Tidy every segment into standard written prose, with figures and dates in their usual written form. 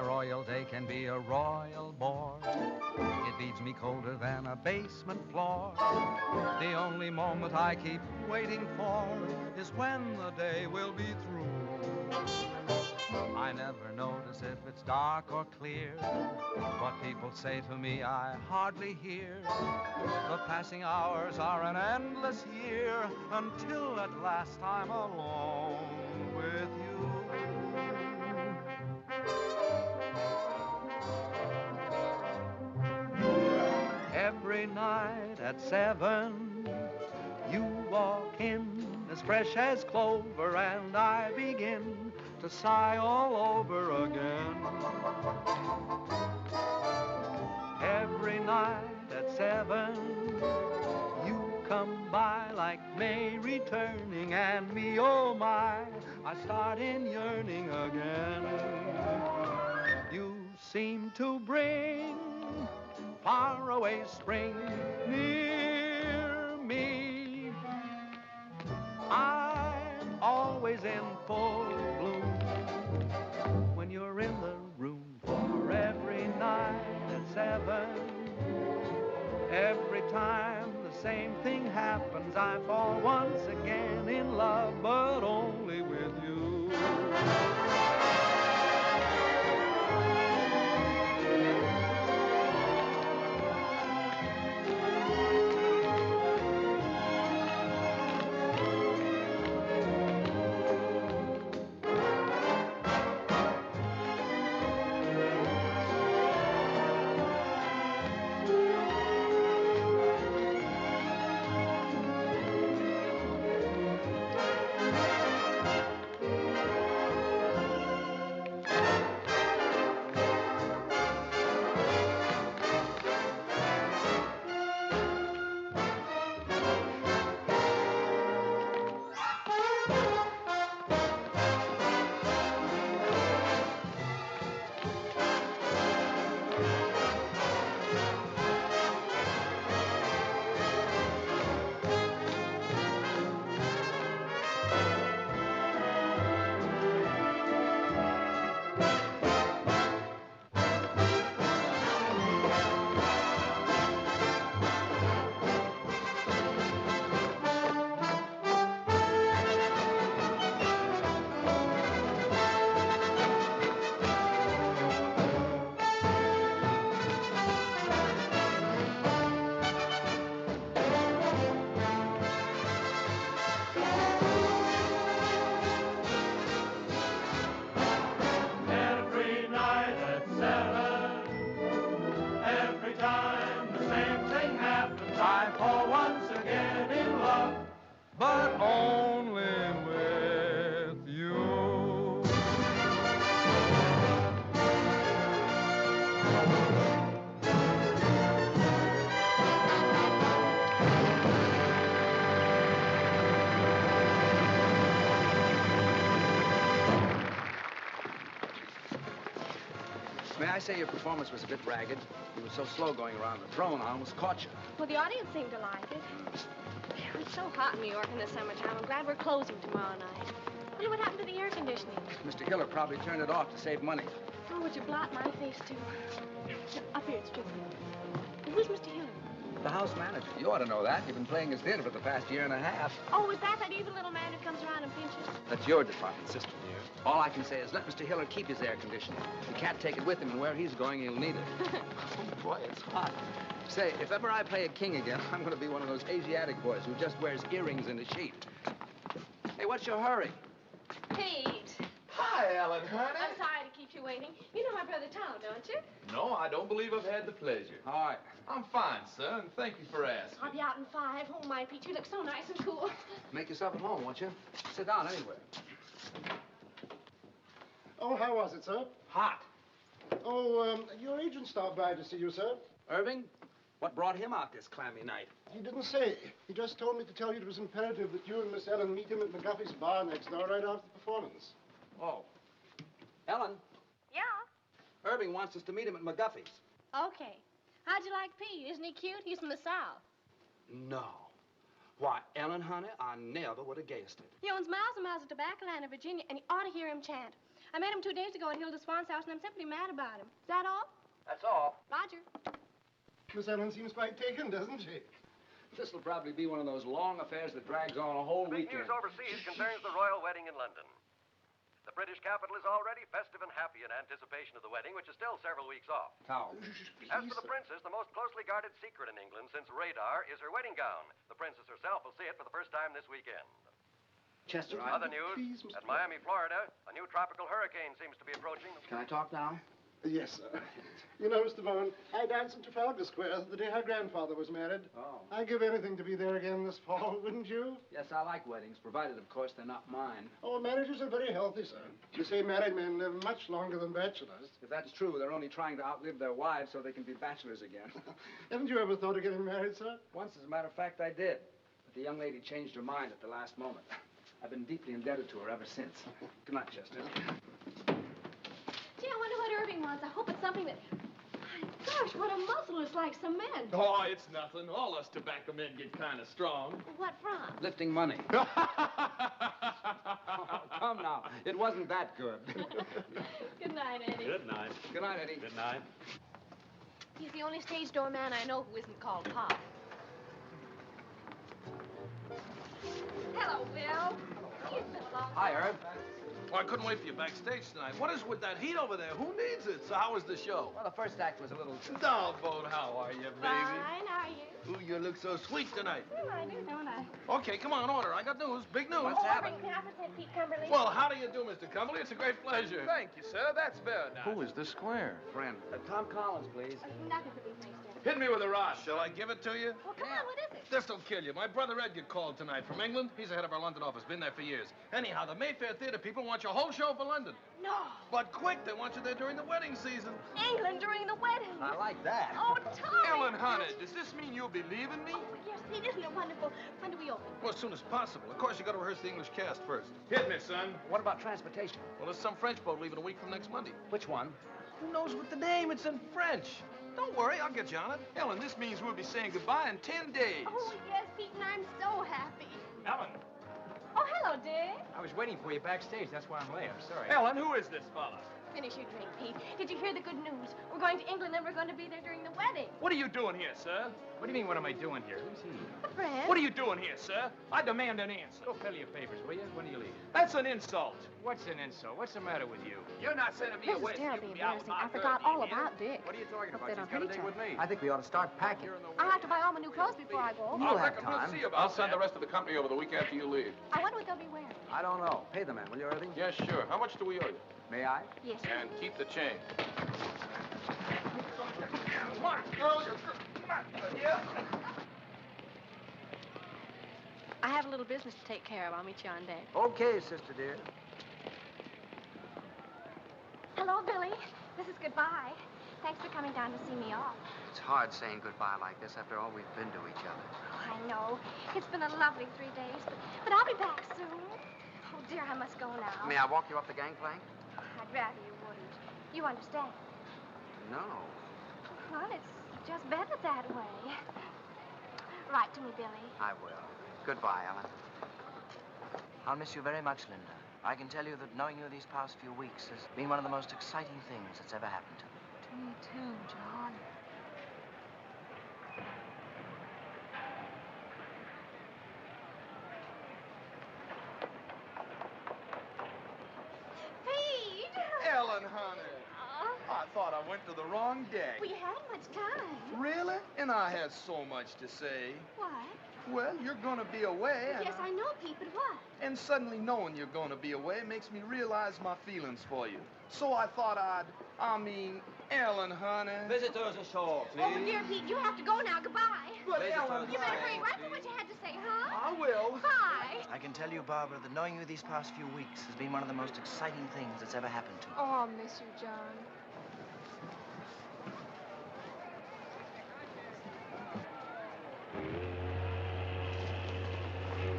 My royal day can be a royal bore. It leaves me colder than a basement floor. The only moment I keep waiting for is when the day will be through. I never notice if it's dark or clear. What people say to me I hardly hear. The passing hours are an endless year until at last I'm alone with you. Every night at 7, you walk in as fresh as clover, and I begin to sigh all over again. Every night at 7, you come by like May returning, and me, oh my, I start in yearning again. You seem to bring faraway spring near me. I'm always in full bloom when you're in the room. For every night at 7, every time the same thing happens, I fall once again in love, but only with you. But only with you. May I say your performance was a bit ragged? You were so slow going around the throne, I almost caught you. Well, the audience seemed to like it. It's so hot in New York in the summertime. I'm glad we're closing tomorrow night. I wonder what happened to the air conditioning. Mr. Hiller probably turned it off to save money. Oh, would you blot my face, too? Up here, it's tricky. Who's Mr. Hiller? The house manager. You ought to know that. You've been playing his theater for the past year and a half. Oh, is that evil little man who comes around and pinches? That's your department, sister dear. All I can say is let Mr. Hiller keep his air conditioning. He can't take it with him, and where he's going, he'll need it. Oh, boy, it's hot. Say, if ever I play a king again, I'm going to be one of those Asiatic boys who just wears earrings and a sheet. Hey, what's your hurry? Pete. Hi, Ellen, honey. I'm sorry to keep you waiting. You know my brother Tom, don't you? No, I don't believe I've had the pleasure. All right. I'm fine, sir, and thank you for asking. I'll be out in 5. Oh, my, Pete, you look so nice and cool. Make yourself at home, won't you? Sit down anywhere. Oh, how was it, sir? Hot. Oh, your agent stopped by to see you, sir. Irving, what brought him out this clammy night? He didn't say. He just told me to tell you it was imperative that you and Miss Ellen meet him at McGuffey's bar next door right after the performance. Oh. Ellen? Yeah? Irving wants us to meet him at McGuffey's. Okay. How'd you like Pete? Isn't he cute? He's from the South. No. Why, Ellen, honey, I never would have guessed it. He owns miles and miles of tobacco land in Virginia, and you ought to hear him chant. I met him 2 days ago at Hilda Swan's house, and I'm simply mad about him. Is that all? That's all. Roger. Miss Ellen seems quite taken, doesn't she? This will probably be one of those long affairs that drags on a whole Big weekend. news overseas concerns the royal wedding in London. The British capital is already festive and happy in anticipation of the wedding, which is still several weeks off. Powell. As for the princess, the most closely guarded secret in England since radar is her wedding gown. The princess herself will see it for the first time this weekend. Chester, Other news, Please, Mr. at Miami, Florida, a new tropical hurricane seems to be approaching. Can I talk now? Yes, sir. You know, Mr. Vaughan, I danced in Trafalgar Square the day her grandfather was married. Oh. I'd give anything to be there again this fall, wouldn't you? Yes, I like weddings, provided, of course, they're not mine. Oh, marriages are very healthy, sir. You say married men live much longer than bachelors. If that's true, they're only trying to outlive their wives so they can be bachelors again. Haven't you ever thought of getting married, sir? Once, as a matter of fact, I did. But the young lady changed her mind at the last moment. I've been deeply indebted to her ever since. Good night, Chester. Gee, I wonder what Irving wants. I hope it's something that... My gosh, what a muscle. It's like cement. Oh, it's nothing. All us tobacco men get kind of strong. What from? Lifting money. Oh, come now. It wasn't that good. Good night, Eddie. Good night. Good night, Eddie. Good night. He's the only stage door man I know who isn't called Pop. Hello, Bill. It's been a long Hi, time. Herb. Well, I couldn't wait for you backstage tonight. What is with that heat over there? Who needs it? So how was the show? Well, the first act was a little... Downboat, how are you, baby? Fine, how are you? Ooh, you look so sweet tonight. I do, don't I? Okay, come on, order. I got news. Big news. What's happening? Half a cent, Pete Cumberly. Well, how do you do, Mr. Cumberly? It's a great pleasure. Thank you, sir. That's very nice. Who is this square? Friend. Tom Collins, please. Nothing for these things, Jeff. Hit me with a rod. Shall I give it to you? Well, come on, what is it? This'll kill you. My brother Edgar called tonight from England. He's the head of our London office. Been there for years. Anyhow, the Mayfair Theater people want your whole show for London. No. But quick, they want you there during the wedding season. England during the wedding. I like that. Oh, Tommy. Ellen, honey, does this mean you'll be leaving me? Oh, yes, Pete, isn't it wonderful? When do we open? Well, as soon as possible. Of course, you got to rehearse the English cast first. Hit me, son. What about transportation? Well, there's some French boat leaving a week from next Monday. Which one? Who knows what the name? It's in French. Don't worry, I'll get you on it. Ellen, this means we'll be saying goodbye in 10 days. Oh, yes, Pete, and I'm so happy. Ellen, Oh, hello, Dick. I was waiting for you backstage. That's why I'm late. I'm sorry. Ellen, who is this fella? Finish your drink, Pete. Did you hear the good news? We're going to England and we're going to be there during the wedding. What are you doing here, sir? What do you mean, what am I doing here? Who's he? A friend. What are you doing here, sir? I demand an answer. Go fill your papers, will you? When do you leave? That's an insult. What's an insult? What's the matter with you? You're not sending me This is away. so you terribly can be out with embarrassing. my I forgot girl, all do you hear? about Dick. What are you talking Hope about? they She's don't got a hurt date each with me. I think we ought to start packing. I'll have to buy all my new clothes before I go. You'll I have reckon we'll time. see about I'll send that. the rest of the company over the week after you leave. I wonder what they'll be wearing. I don't know. Pay the man, will you, Irving? Yes, sure. How much do we owe you? May I? Yes. And keep the change. Come on, girl. Come on. Yeah. I have a little business to take care of. I'll meet you on deck. Okay, sister dear. Hello, Billy. This is goodbye. Thanks for coming down to see me off. It's hard saying goodbye like this after all we've been to each other. Oh, I know. It's been a lovely 3 days, but I'll be back soon. Oh, dear, I must go now. May I walk you up the gangplank? I'd rather you wouldn't. You understand? No. Well, it's just better that way. Write to me, Billy. I will. Goodbye, Ellen. I'll miss you very much, Linda. I can tell you that knowing you these past few weeks has been one of the most exciting things that's ever happened to me. To me, too, John. Pete! Ellen, honey. I thought I went to the wrong deck. We hadn't much time. Really? And I had so much to say. What? Well, you're gonna be away. Yes, I know, Pete, but what? And suddenly knowing you're gonna be away makes me realize my feelings for you. So I thought Ellen, honey. Visitors ashore, Oh, dear Pete, you have to go now. Goodbye. But Ellen, You better honey. hurry. Write me what you had to say, huh? I will. Bye. I can tell you, Barbara, that knowing you these past few weeks has been one of the most exciting things that's ever happened to me. Oh, I'll miss you, John.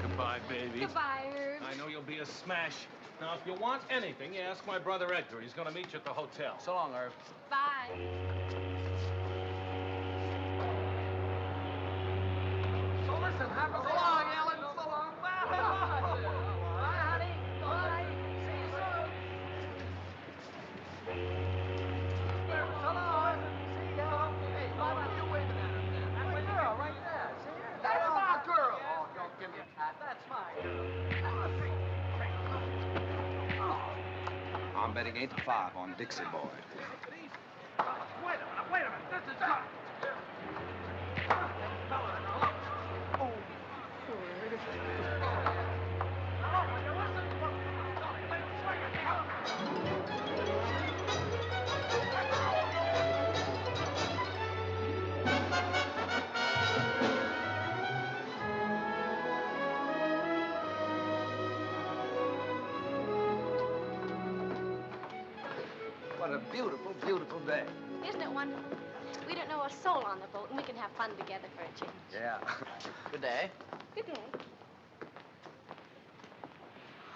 Goodbye, baby. Goodbye, Herb. I know you'll be a smash. Now, if you want anything, you ask my brother Edgar. He's going to meet you at the hotel. So long, Irv. Bye. So listen, have a so long, Ellen. So long. Bye, honey. Bye. See you soon. I'm betting 8-5 on Dixie Boy. Wait a minute. This is not... What a beautiful, beautiful day. Isn't it wonderful? We don't know a soul on the boat, and we can have fun together for a change. Yeah. Good day. Good day.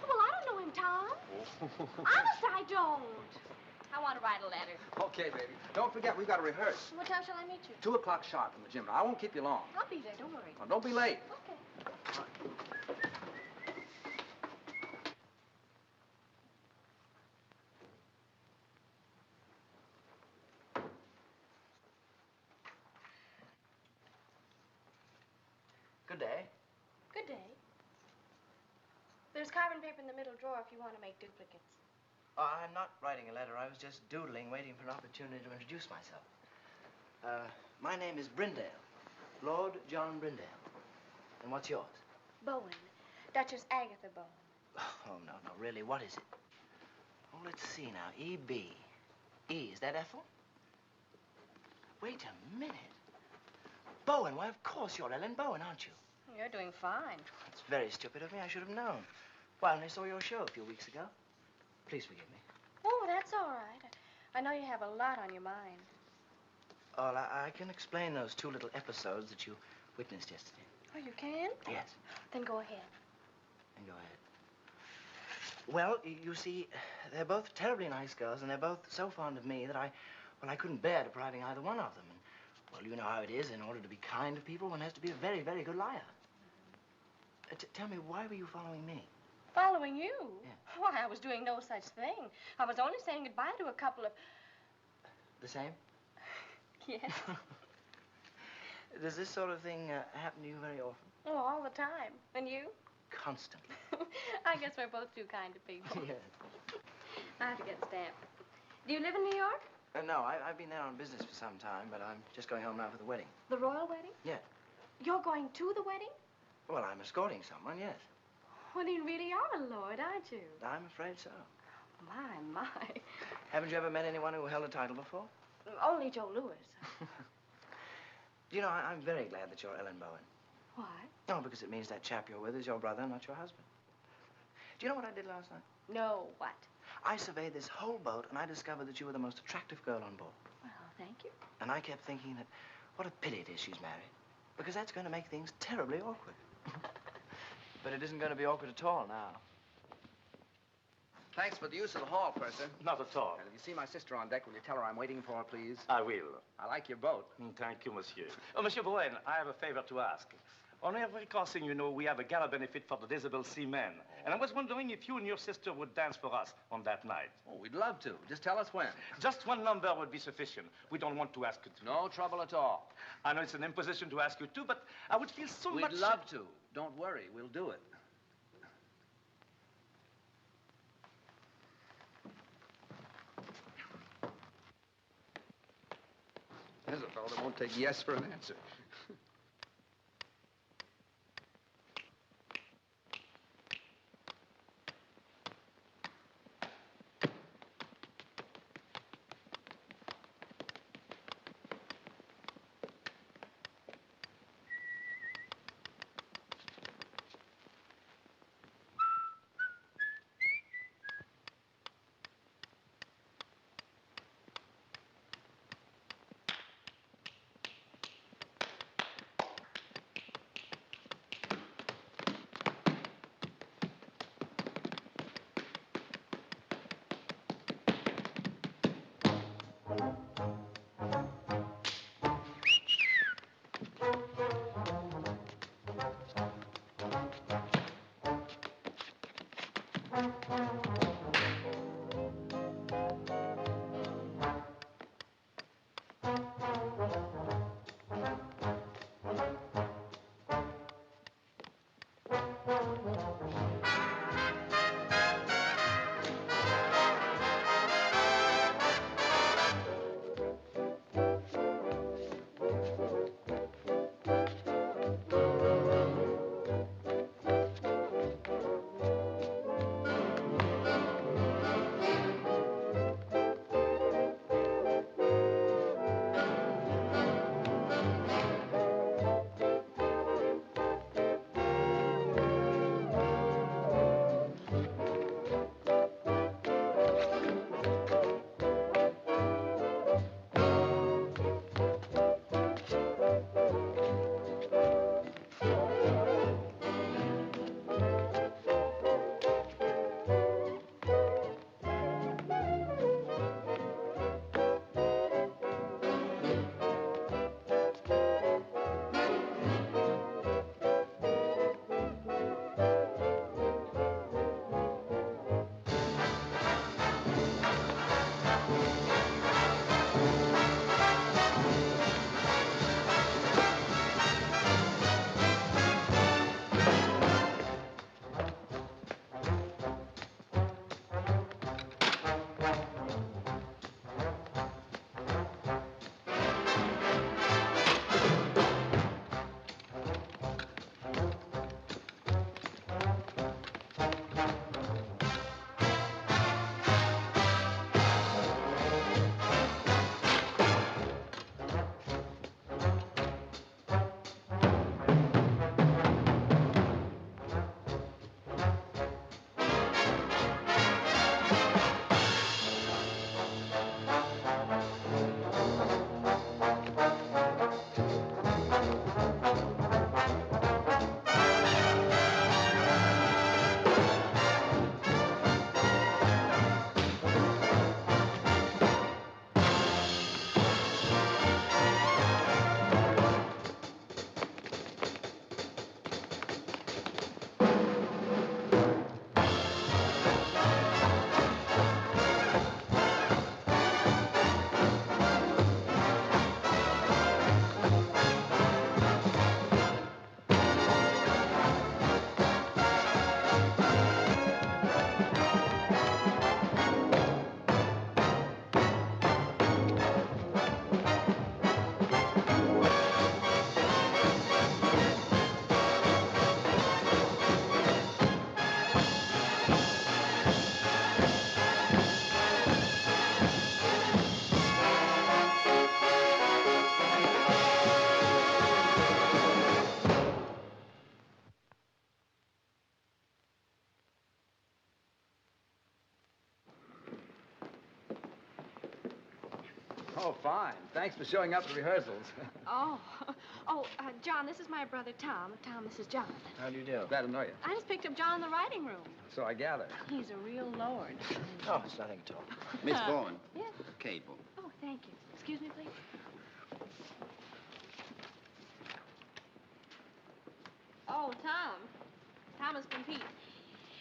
Oh, well, I don't know him, Tom. Honest, I don't. I want to write a letter. Okay, baby. Don't forget, we've got to rehearse. What time shall I meet you? 2 o'clock sharp in the gym. Now, I won't keep you long. I'll be there, don't worry. Now, don't be late. Okay. Good day. Good day. There's carbon paper in the middle drawer if you want to make duplicates. Oh, I'm not writing a letter. I was just doodling, waiting for an opportunity to introduce myself. My name is Brindale. Lord John Brindale. And what's yours? Bowen. Duchess Agatha Bowen. Oh, no, really, what is it? Oh, let's see now. E.B. E, is that Ethel? Wait a minute. Bowen, why, of course you're Ellen Bowen, aren't you? You're doing fine. It's very stupid of me. I should have known. Well, I only saw your show a few weeks ago. Please forgive me. Oh, that's all right. I know you have a lot on your mind. Oh, I can explain those 2 little episodes that you witnessed yesterday. Oh, you can? Yes. Then go ahead. Then go ahead. Well, you see, they're both terribly nice girls, and they're both so fond of me that I couldn't bear depriving either one of them. And, well, you know how it is. In order to be kind to people, one has to be a very, very good liar. Tell me, why were you following me? Following you? Yeah. Why, I was doing no such thing. I was only saying goodbye to a couple of... The same? Yes. Does this sort of thing happen to you very often? Oh, all the time. And you? Constantly. I guess we're both too kind to people. Yes. I have to get stamped. Do you live in New York? No, I've been there on business for some time, but I'm just going home now for the wedding. The royal wedding? Yeah. You're going to the wedding? Well, I'm escorting someone, yes. Well, you really are a lord, aren't you? I'm afraid so. My. Haven't you ever met anyone who held a title before? Only Joe Louis. You know, I'm very glad that you're Ellen Bowen. Why? No, because it means that chap you're with is your brother, not your husband. Do you know what I did last night? No, what? I surveyed this whole boat, and I discovered that you were the most attractive girl on board. Well, thank you. And I kept thinking that what a pity it is she's married, because that's going to make things terribly awkward. But it isn't going to be awkward at all now. Thanks for the use of the hall, Purser. Not at all. And if you see my sister on deck, will you tell her I'm waiting for her, please? I will. I like your boat. Thank you, monsieur. Oh, Monsieur Bowen, I have a favor to ask. On every crossing, you know, we have a gala benefit for the disabled seamen. And I was wondering if you and your sister would dance for us on that night. Oh, we'd love to. Just tell us when. Just one number would be sufficient. We don't want to ask you to. No trouble at all. I know it's an imposition to ask you to, but I would feel so much... We'd love to. Don't worry. We'll do it. There's a fellow that won't take yes for an answer. Oh, fine. Thanks for showing up at rehearsals. John, this is my brother Tom. Tom, this is John. How do you do? Glad to know you. I just picked up John in the writing room. So I gather. He's a real lord. Oh, it's nothing at all. Miss Bourne. Yes? Cable. Oh, thank you. Excuse me, please. Oh, Tom. Thomas from Pete.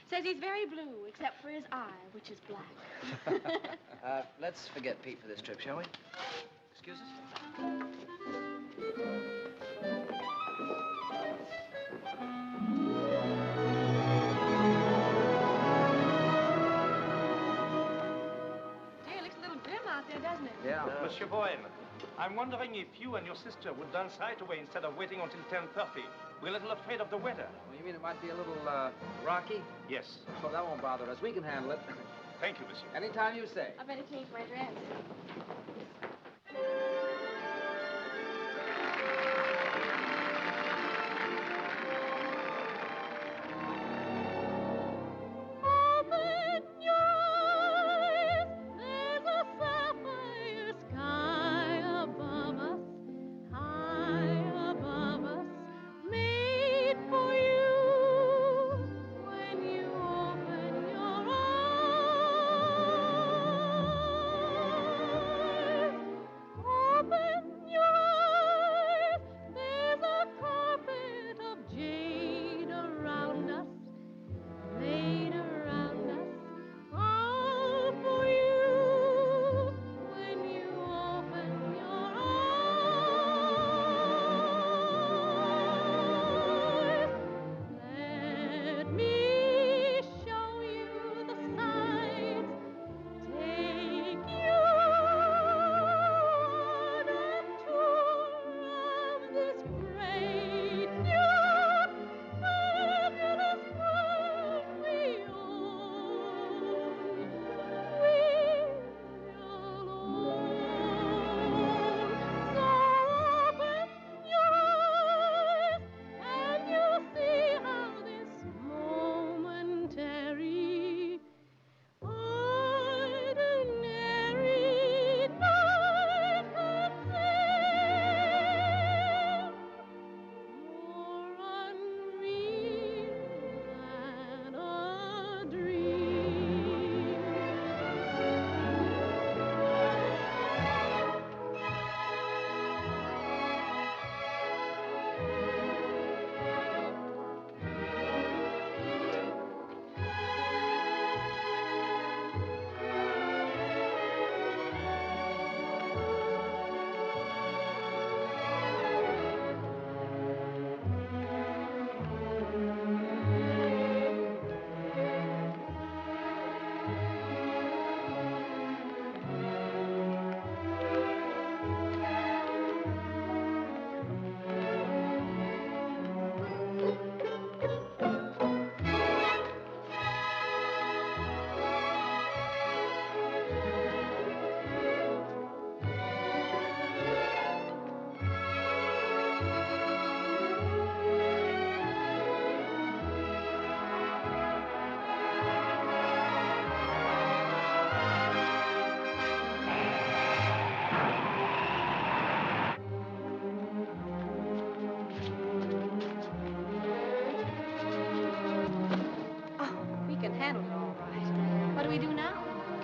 Says he's very blue, except for his eye, which is black. Let's forget Pete for this trip, shall we? Excuse us? Hey, it looks a little dim out there, doesn't it? Yeah. Monsieur Bowen, I'm wondering if you and your sister would dance right away instead of waiting until 10:30. We're a little afraid of the weather. Well, you mean it might be a little, rocky? Yes. Oh, that won't bother us. We can handle it. Thank you, monsieur. Anytime you say. I better change my dress.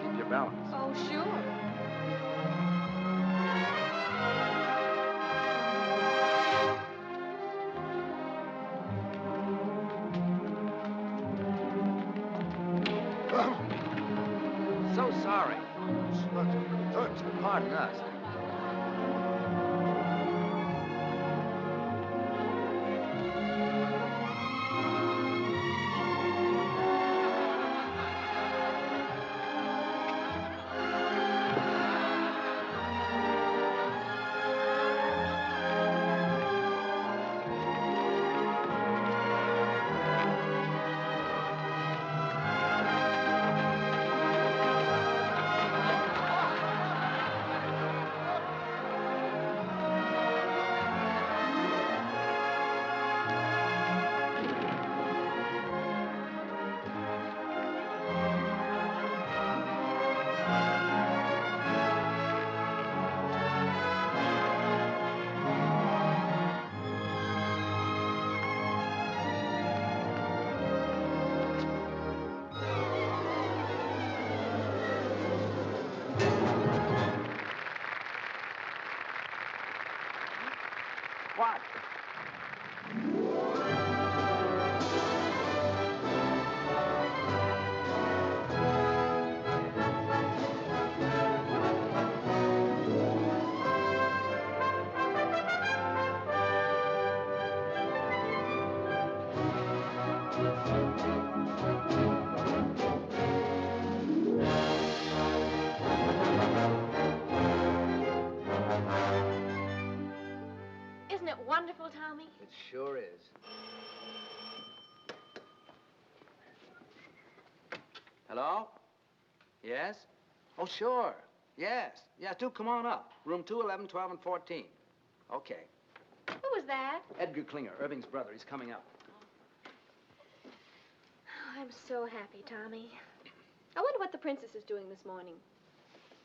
Keep your balance. Oh, sure. So sorry. Pardon us. Isn't it wonderful, Tommy? It sure is. Hello? Yes? Oh, sure. Yes. Yeah, do come on up. Room 2, 11, 12, and 14. Okay. Who was that? Edgar Klinger, Irving's brother. He's coming up. Oh, I'm so happy, Tommy. I wonder what the princess is doing this morning.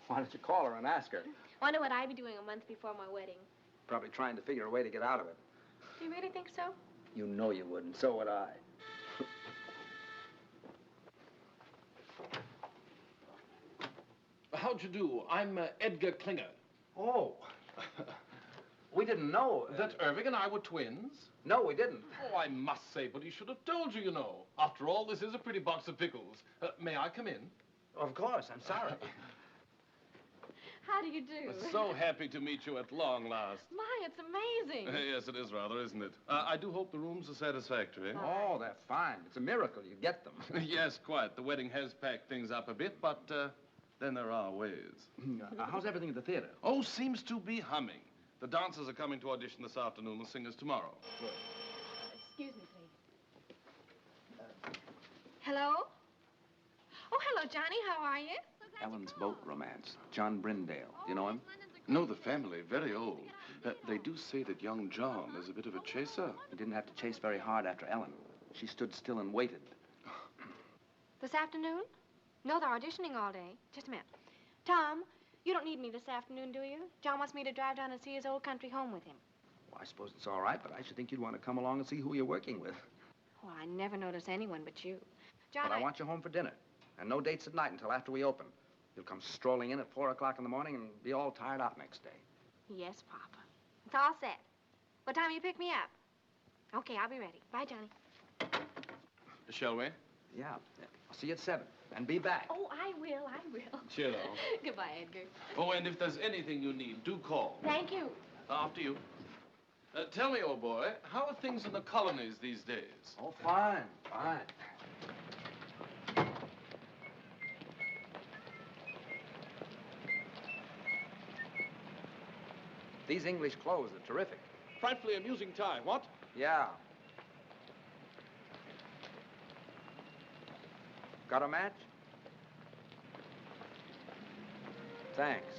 Why don't you call her and ask her? Wonder what I'd be doing a month before my wedding. Probably trying to figure a way to get out of it. Do you really think so? You know you wouldn't. So would I. How'd you do? I'm Edgar Klinger. Oh. We didn't know. That Irving and I were twins? No, we didn't. Oh, I must say, but he should have told you, you know. After all, this is a pretty box of pickles. May I come in? Of course. I'm sorry. How do you do? So happy to meet you at long last. My, it's amazing. Yes, it is rather, isn't it? I do hope the rooms are satisfactory. Oh, they're fine. It's a miracle you get them. Yes, quite. The wedding has packed things up a bit, but then there are ways. How's everything at the theater? Oh, seems to be humming. The dancers are coming to audition this afternoon, the singers tomorrow. Good. Excuse me, please. Hello? Oh, hello, Johnny. How are you? Ellen's boat romance. John Brindale. You know him? No, the family, very old. They do say that young John is a bit of a chaser. He didn't have to chase very hard after Ellen. She stood still and waited. This afternoon? No, they're auditioning all day. Just a minute. Tom, you don't need me this afternoon, do you? John wants me to drive down and see his old country home with him. Well, I suppose it's all right, but I should think you'd want to come along and see who you're working with. Well, I never notice anyone but you. John, But I want you home for dinner. And no dates at night until after we open. You'll come strolling in at 4 o'clock in the morning and be all tired out next day. Yes, Papa. It's all set. What time will you pick me up? Okay, I'll be ready. Bye, Johnny. Shall we? Yeah. I'll see you at 7. And be back. Oh, I will. Cheerio. Goodbye, Edgar. Oh, and if there's anything you need, do call. Thank you. After you. Tell me, old boy, how are things in the colonies these days? Oh, fine. These English clothes are terrific. Frightfully amusing tie, what? Yeah. Got a match? Thanks.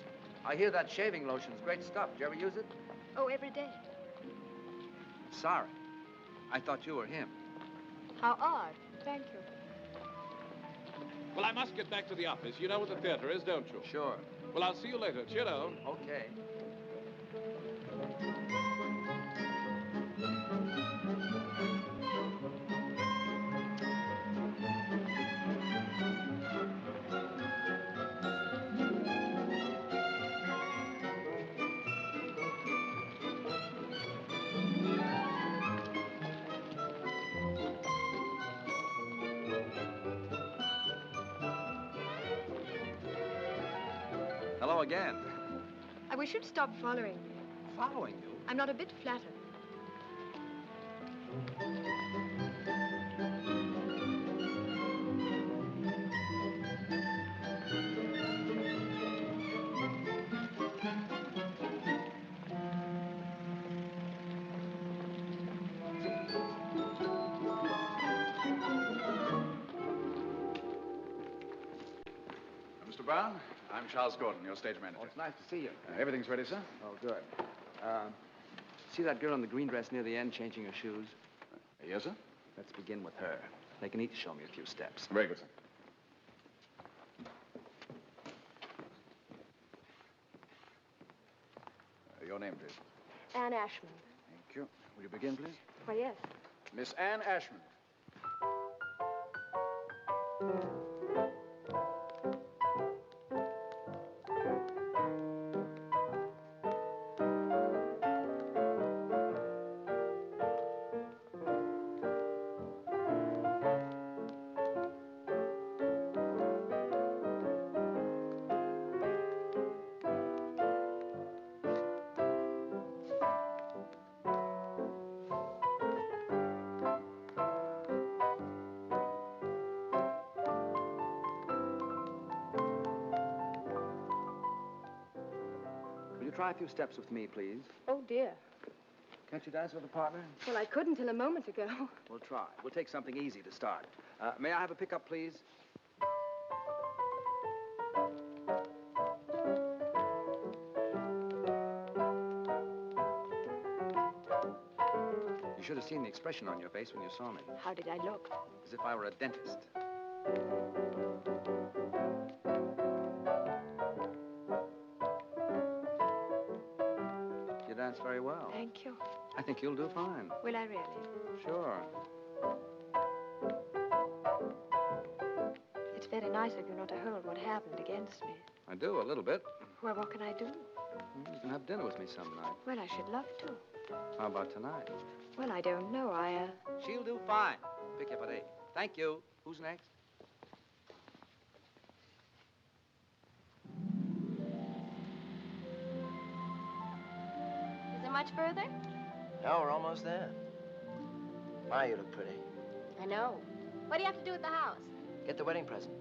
I hear that shaving lotion's great stuff. Did you ever use it? Oh, every day. Sorry. I thought you were him. How odd. Thank you. Well, I must get back to the office. You know where the theater is, don't you? Sure. Well, I'll see you later. Cheerio. Okay. Hello again. I wish you'd stop following me. Following you? I'm not a bit flattered. Mr. Brown, I'm Charles Gordon, your stage manager. Oh, it's nice to see you. Everything's ready, sir? Oh, good. See that girl in the green dress near the end changing her shoes? Yes, sir? Let's begin with her. They can each show me a few steps. Very good, sir. Your name, please. Anne Ashman. Thank you. Will you begin, please? Why, yes. Miss Anne Ashman. try a few steps with me, please? Oh, dear. Can't you dance with a partner? Well, I couldn't till a moment ago. We'll try. We'll take something easy to start. May I have a pickup, please? You should have seen the expression on your face when you saw me. How did I look? As if I were a dentist. You dance very well. Thank you. I think you'll do fine. Will I really? Sure. It's very nice of you not to hold what happened against me. I do, a little bit. Well, what can I do? You can have dinner with me some night. Well, I should love to. How about tonight? Well, I don't know. She'll do fine. Pick you up at 8. Thank you. Who's next? Is it much further? No, we're almost there. My, you look pretty. I know. What do you have to do at the house? Get the wedding present.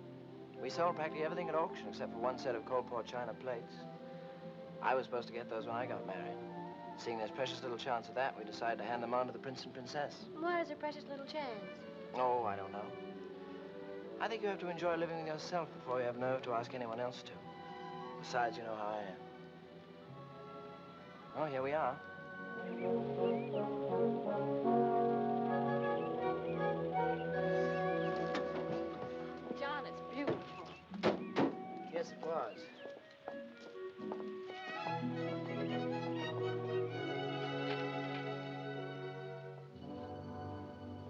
We sold practically everything at auction except for one set of cold pour china plates. I was supposed to get those when I got married. Seeing there's precious little chance of that, we decided to hand them on to the prince and princess. Why is there precious little chance? Oh, I don't know. I think you have to enjoy living with yourself before you have nerve to ask anyone else to. Besides, you know how I am. Oh, here we are. John, it's beautiful. Yes, it was.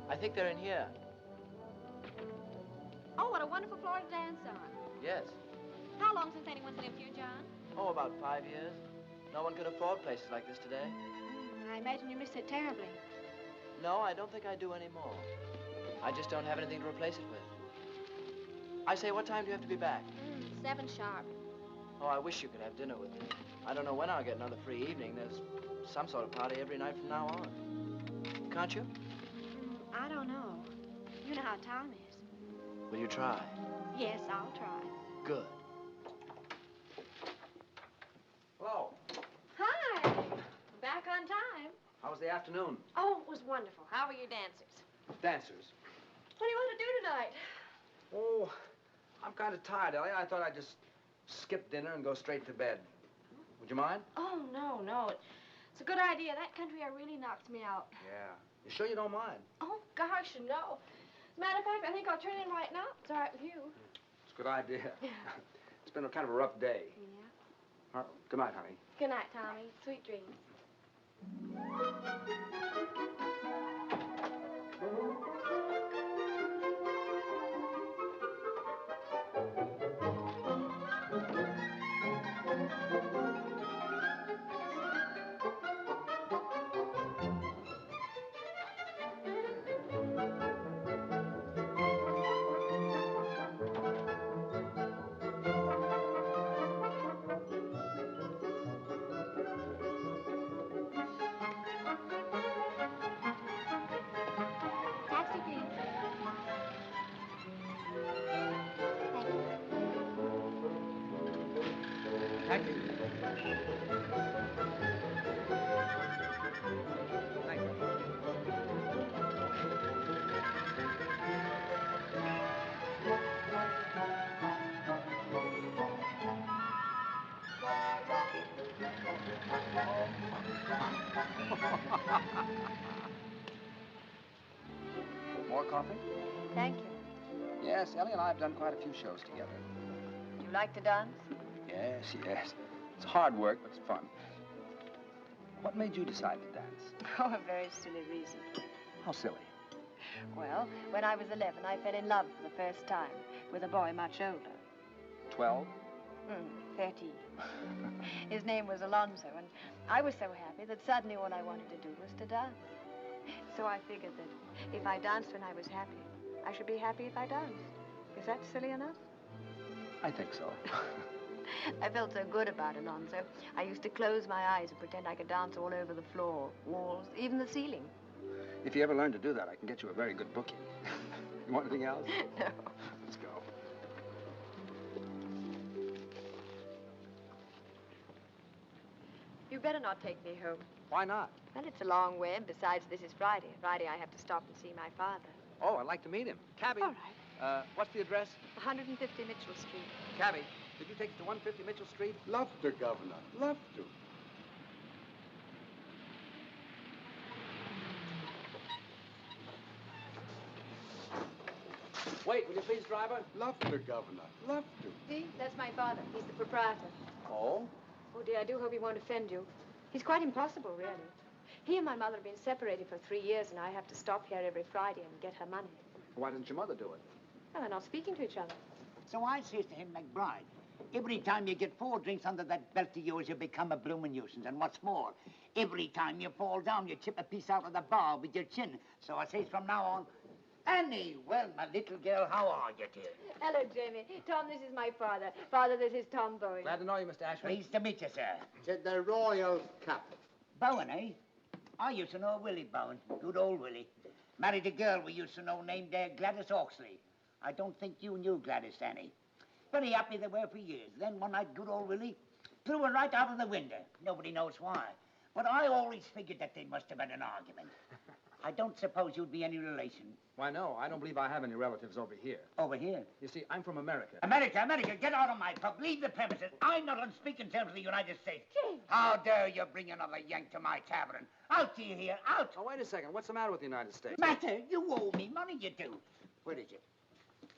I think they're in here. Oh, what a wonderful floor to dance on. Yes. How long since anyone's lived here, John? Oh, about 5 years. No one could afford places like this today. I imagine you miss it terribly. No, I don't think I do anymore. I just don't have anything to replace it with. I say, what time do you have to be back? 7 sharp. Oh, I wish you could have dinner with me. I don't know when I'll get another free evening. There's some sort of party every night from now on. Can't you? I don't know. You know how Tom is. Will you try? Yes, I'll try. Good. Hello. Hi. Back on time. How was the afternoon? Oh, it was wonderful. How were your dancers? Dancers. What do you want to do tonight? Oh, I'm kind of tired, Ellie. I thought I'd just skip dinner and go straight to bed. Would you mind? Oh, no, no. It's a good idea. That country air really knocks me out. Yeah. You sure you don't mind? Oh, gosh, no. As a matter of fact, I think I'll turn in right now. It's all right with you. It's a good idea. It's been a kind of a rough day. Yeah. Good night, honey. Good night, Tommy. Sweet dreams. Taxi, please. Thank you. Thank you. Thank you. More coffee? Thank you. Yes, Ellie and I have done quite a few shows together. Do you like to dance? Yes, yes. It's hard work, but it's fun. What made you decide to dance? Oh, a very silly reason. How silly. Well, when I was 11, I fell in love for the first time with a boy much older. 12? 13. His name was Alonzo, and I was so happy that suddenly all I wanted to do was to dance. So I figured that if I danced when I was happy, I should be happy if I danced. Is that silly enough? I think so. I felt so good about Alonzo. I used to close my eyes and pretend I could dance all over the floor, walls, even the ceiling. If you ever learn to do that, I can get you a very good booking. You want anything else? No. Let's go. You better not take me home. Why not? Well, it's a long way, and besides, this is Friday. Friday, I have to stop and see my father. Oh, I'd like to meet him. Cabby. All right. What's the address? 150 Mitchell Street. Cabby, did you take us to 150 Mitchell Street? Love to, Governor. Love to. Wait, will you please, driver? Love to, Governor. Love to. See, that's my father. He's the proprietor. Oh? Oh, dear, I do hope he won't offend you. He's quite impossible, really. He and my mother have been separated for 3 years, and I have to stop here every Friday and get her money. Why didn't your mother do it? Well, they're not speaking to each other. So I says to him, McBride, every time you get 4 drinks under that belt of yours, you become a bloomin' nuisance. And what's more, every time you fall down, you chip a piece out of the bar with your chin. So I says from now on, Annie, well, my little girl, how are you, dear? Hello, Jamie. Tom, this is my father. Father, this is Tom Bowen. Glad to know you, Mr. Ashford. Pleased to meet you, sir. Said the Royal Cup. Bowen, eh? I used to know Willie Bowen. Good old Willie. Married a girl we used to know named Gladys Oxley. I don't think you knew Gladys, Annie. Very happy they were for years. Then one night, good old Willie threw her right out of the window. Nobody knows why. But I always figured that they must have had an argument. I don't suppose you'd be any relation. Why, no. I don't believe I have any relatives over here. Over here? You see, I'm from America. America, get out of my pub. Leave the premises. I'm not on speaking terms with the United States. James. How dare you bring another Yank to my tavern? Out to you here, out. Oh, wait a second. What's the matter with the United States? Matter? You owe me money, you do. Where is it?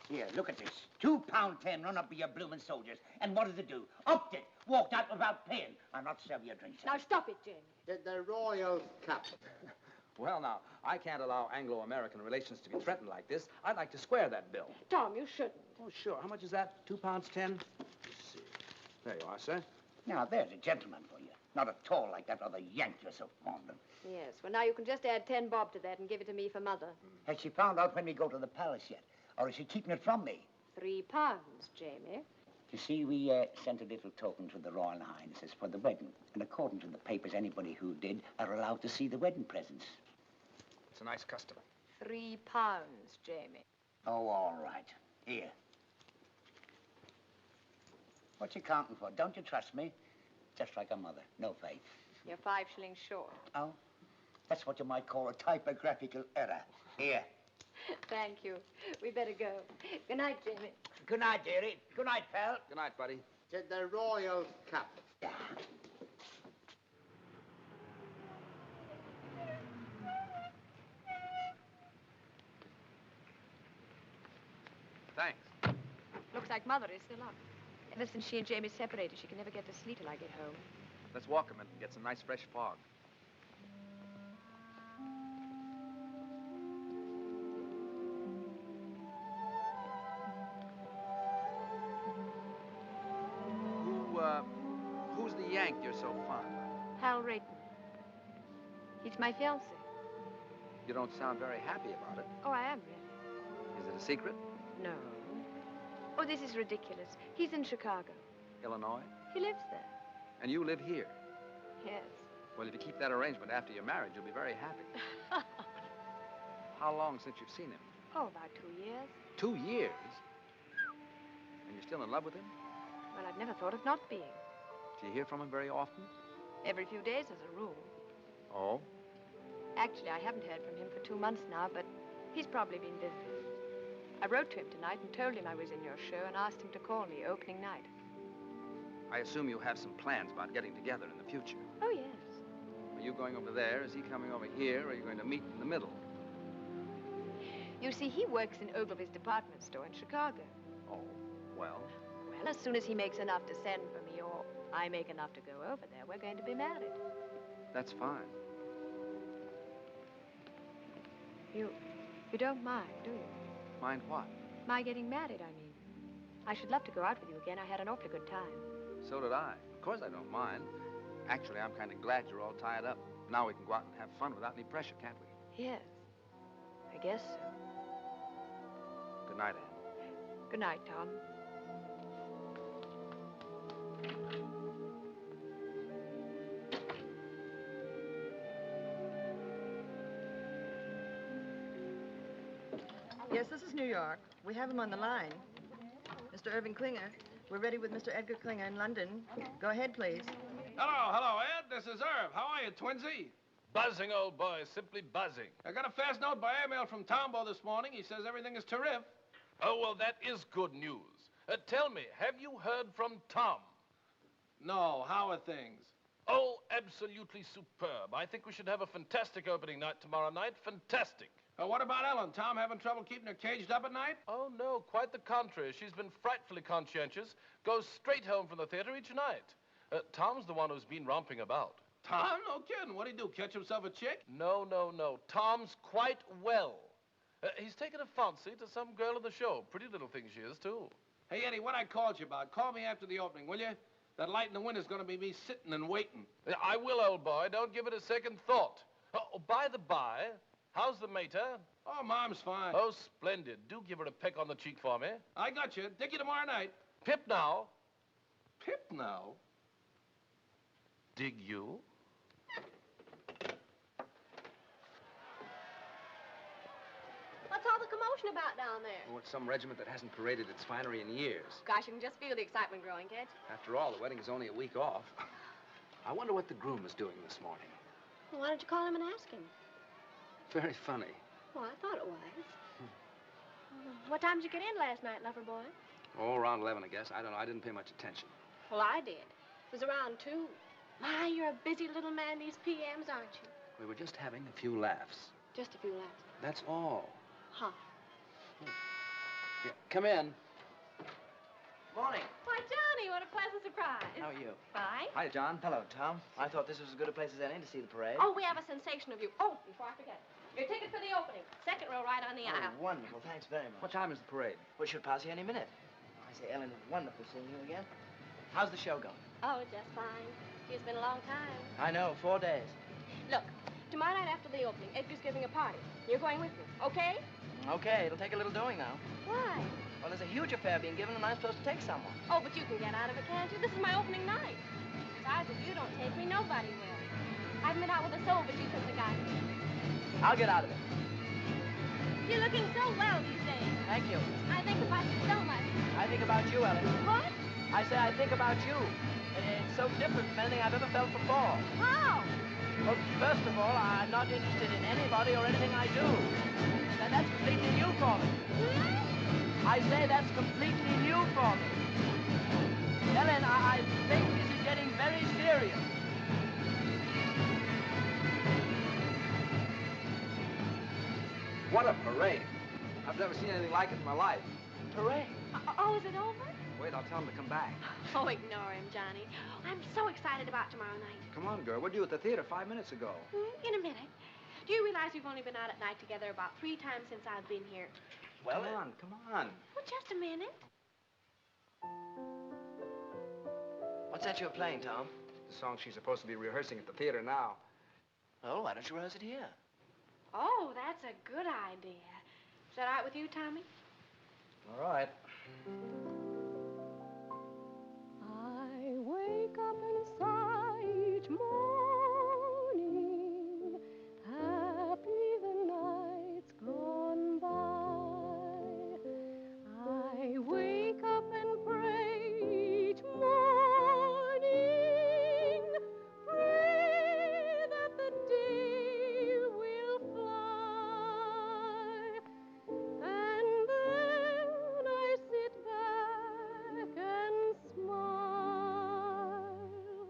Here, look at this. £2.10 run up with your bloomin' soldiers. And what does it do? Upped it. Walked out without paying. I'll not serve your drinks. Now, stop it, Jamie. Said the Royal Cup. Well, now, I can't allow Anglo-American relations to be threatened like this. I'd like to square that bill. Tom, you shouldn't. Oh, sure. How much is that? £2.10? Let's see. There you are, sir. Now, there's a gentleman for you. Not at all like that other Yank you're so fond of. Yes, well, now you can just add 10 bob to that and give it to me for Mother. Has she found out when we go to the palace yet? Or is she keeping it from me? £3, Jamie. You see, we sent a little token to the Royal Highnesses for the wedding. And according to the papers, anybody who did are allowed to see the wedding presents. It's a nice custom. £3, Jamie. Oh, all right. Here. What you counting for? Don't you trust me? Just like a mother. No faith. You're 5 shillings short. Oh? That's what you might call a typographical error. Here. Thank you. We better go. Good night, Jamie. Good night, dearie. Good night, pal. Good night, buddy. Said the Royal Cup. Yeah. Thanks. Looks like Mother is still up. Ever since she and Jamie separated, she can never get to sleep till I get home. Let's walk a minute and get some nice fresh fog. Who's the Yank you're so fond of? Hal Rayton. He's my fiancé. You don't sound very happy about it. Oh, I am, really. Is it a secret? No. Oh, this is ridiculous. He's in Chicago. Illinois? He lives there. And you live here? Yes. Well, if you keep that arrangement after your marriage, you'll be very happy. How long since you've seen him? Oh, about 2 years. 2 years? And you're still in love with him? Well, I've never thought of not being. Do you hear from him very often? Every few days, as a rule. Oh? Actually, I haven't heard from him for 2 months now, but he's probably been busy. I wrote to him tonight and told him I was in your show and asked him to call me opening night. I assume you have some plans about getting together in the future. Oh, yes. Are you going over there? Is he coming over here? Or are you going to meet in the middle? You see, he works in Ogilvy's department store in Chicago. Oh, well? Well, as soon as he makes enough to send for me, or I make enough to go over there, we're going to be married. That's fine. You don't mind, do you? Mind what? My getting married, I mean. I should love to go out with you again. I had an awfully good time. So did I. Of course I don't mind. Actually, I'm kind of glad you're all tied up. Now we can go out and have fun without any pressure, can't we? Yes. I guess so. Good night, Anne. Good night, Tom. Yes, this is New York. We have him on the line. Mr. Irving Klinger. We're ready with Mr. Edgar Klinger in London. Go ahead, please. Hello, Ed. This is Irv. How are you, Twinsy? Buzzing, old boy, simply buzzing. I got a fast note by email from Tombo this morning. He says everything is terrific. Oh, well, that is good news. Tell me, have you heard from Tom? No, how are things? Oh, absolutely superb. I think we should have a fantastic opening night tomorrow night. Fantastic. What about Ellen? Tom having trouble keeping her caged up at night? Oh, no, quite the contrary. She's been frightfully conscientious. Goes straight home from the theater each night. Tom's the one who's been romping about. Tom? No kidding. What'd he do, catch himself a chick? No. Tom's quite well. He's taken a fancy to some girl in the show. Pretty little thing she is, too. Hey, Eddie, what I called you about, call me after the opening, will you? That light in the window's gonna be me sitting and waiting. I will, old boy. Don't give it a second thought. Oh, by the by, how's the mater? Oh, Mom's fine. Oh, splendid. Do give her a peck on the cheek for me. I got you. Dig you tomorrow night. Pip now. Pip now? Dig you? What's all the commotion about down there? Oh, it's some regiment that hasn't paraded its finery in years. Gosh, you can just feel the excitement growing, can't you? After all, the wedding's only a week off. I wonder what the groom is doing this morning. Well, why don't you call him and ask him? Very funny. Well, I thought it was. What time did you get in last night, lover boy? Oh, around 11, I guess. I don't know. I didn't pay much attention. Well, I did. It was around 2. My, you're a busy little man these PMs, aren't you? We were just having a few laughs. Just a few laughs. That's all. Huh. Yeah, come in. Morning. Why, Johnny, what a pleasant surprise. How are you? Fine. Hi, John. Hello, Tom. I thought this was as good a place as any to see the parade. Oh, we have a sensation of you. Oh, before I forget. Your ticket for the opening. Second row right on the aisle. Wonderful. Thanks very much. What time is the parade? We should pass you any minute. I say, Ellen, it's wonderful seeing you again. How's the show going? Oh, just fine. It's been a long time. I know, 4 days. Look, tomorrow night after the opening, Edgar's giving a party. You're going with me, okay? Okay, it'll take a little doing now. Why? Well, there's a huge affair being given, and I'm supposed to take someone. Oh, but you can get out of it, can't you? This is my opening night. Besides, if you don't take me, nobody will. I've been out with a soul, but you took the guy. I'll get out of it. You're looking so well these days. Thank you. I think about you so much. I think about you, Ellen. What? I say I think about you. It's so different from anything I've ever felt before. How? Well, first of all, I'm not interested in anybody or anything I do. That's completely new for me. I say that's completely new for me. Ellen, I think this is getting very serious. What a parade. I've never seen anything like it in my life. Parade? Oh, is it over? Wait, I'll tell him to come back. Oh, ignore him, Johnny. I'm so excited about tomorrow night. Come on, girl. What'd you do at the theater 5 minutes ago? In a minute. Do you realize we've only been out at night together about 3 times since I've been here? Well, come on. Well, just a minute. What's that you're playing, Tom? The song she's supposed to be rehearsing at the theater now. Oh, why don't you rehearse it here? Oh, that's a good idea. Is that all right with you, Tommy? All right. I wake up inside each morning, happy the night's gone by. I wake up and pray each morning, pray that the day will fly. And then I sit back and smile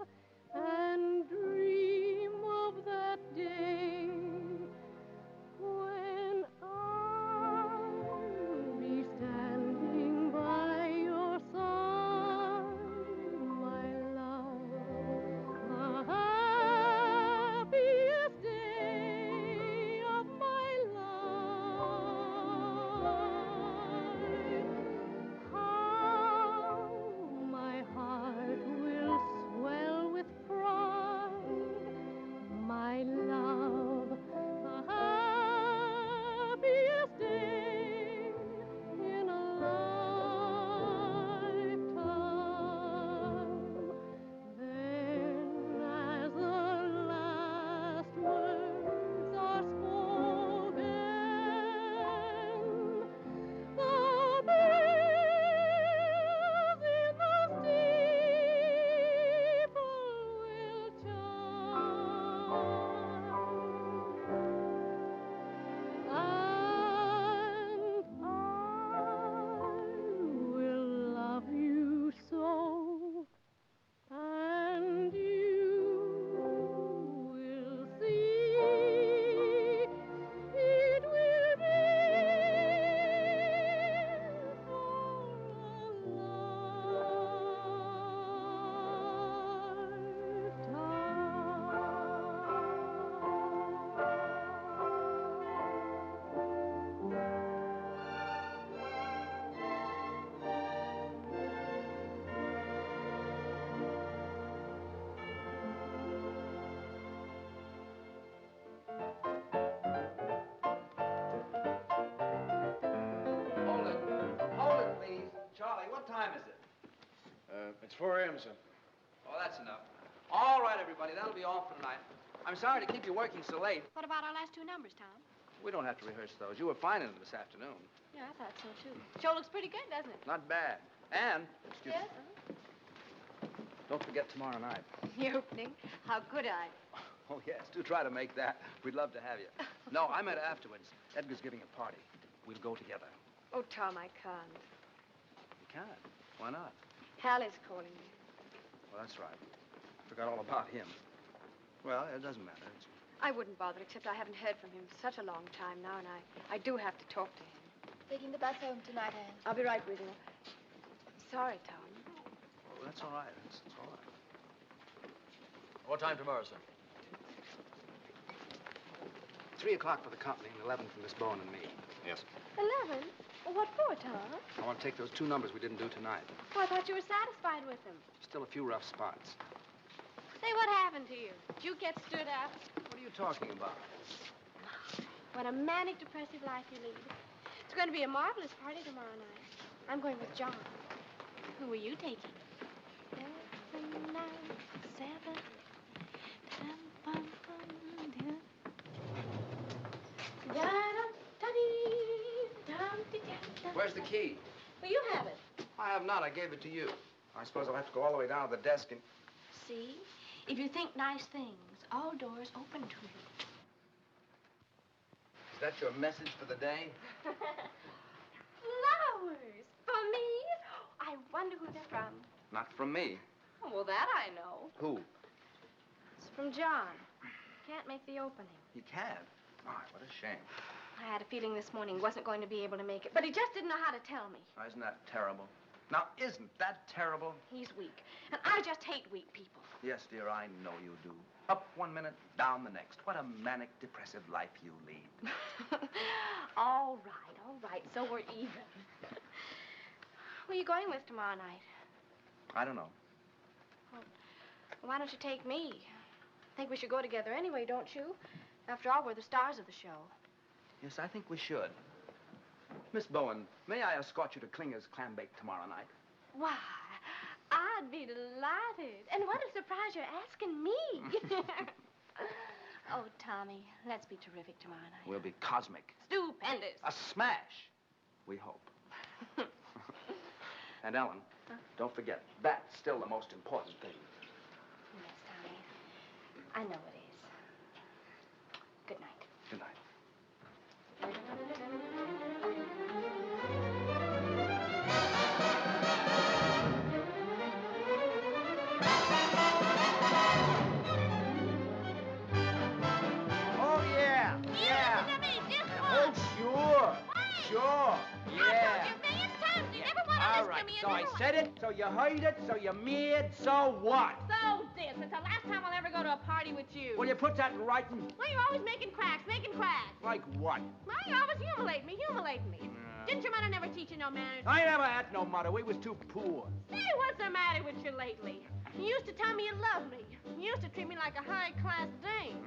time is it? It's 4 a.m., sir. Oh, that's enough. All right, everybody, that'll be all for tonight. I'm sorry to keep you working so late. What about our last two numbers, Tom? We don't have to rehearse those. You were fine in them this afternoon. Yeah, I thought so, too. Show looks pretty good, doesn't it? Not bad. And, excuse Yes? me, don't forget tomorrow night. The opening? How could I? Oh, yes, do try to make that. We'd love to have you. No, I meant afterwards. Edgar's giving a party. We'll go together. Oh, Tom, I can't. You can't? Why not? Hal is calling me. Well, that's right. Forgot all about him. Well, it doesn't matter. I wouldn't bother, except I haven't heard from him for such a long time now, and I do have to talk to him. Taking the bus home tonight, Anne. I'll be right with you. Sorry, Tom. Oh, that's all right. That's all right. What time tomorrow, sir? 3 o'clock for the company and 11 for Miss Bowen and me. Yes. 11? Well, what for, Tom? I want to take those 2 numbers we didn't do tonight. Oh, I thought you were satisfied with them. Still a few rough spots. Say, what happened to you? Did you get stood up? What are you talking about? What a manic, depressive life you lead. It's going to be a marvelous party tomorrow night. I'm going with John. Who are you taking? 7, 9, 7. Where's the key? Well, you have it. I have not. I gave it to you. I suppose I'll have to go all the way down to the desk and... See? If you think nice things, all doors open to you. Is that your message for the day? Flowers! For me? I wonder who they're from. Not from me. Oh, well, that I know. Who? It's from John. Can't make the opening. He can't. My, what a shame. I had a feeling this morning he wasn't going to be able to make it, but he just didn't know how to tell me. Oh, isn't that terrible? Now, isn't that terrible? He's weak, and I just hate weak people. Yes, dear, I know you do. Up 1 minute, down the next. What a manic, depressive life you lead. All right, so we're even. Who are you going with tomorrow night? I don't know. Well, why don't you take me? I think we should go together anyway, don't you? After all, we're the stars of the show. Yes, I think we should. Miss Bowen, may I escort you to Klinger's Clam Bake tomorrow night? Why, I'd be delighted. And what a surprise you're asking me. Oh, Tommy, let's be terrific tomorrow night. We'll be cosmic. Stupendous. A smash. We hope. And Ellen, don't forget, that's still the most important thing. Yes, Tommy. I know it is. Good night. Good night. Oh, yeah. Yeah. Oh, sure. Sure. Yeah. I told you a million times you never want to All listen right, to me so I anymore. said it, so you heard it, so you're mad, so what? So this. It's the last time I'll ever go to a party with you. Will you put that in writing? Well, you're always making cracks. Like what? Well, you always humiliate me. Didn't your mother never teach you no manners? I never had no mother. We was too poor. Say, what's the matter with you lately? You used to tell me you loved me. You used to treat me like a high-class dame.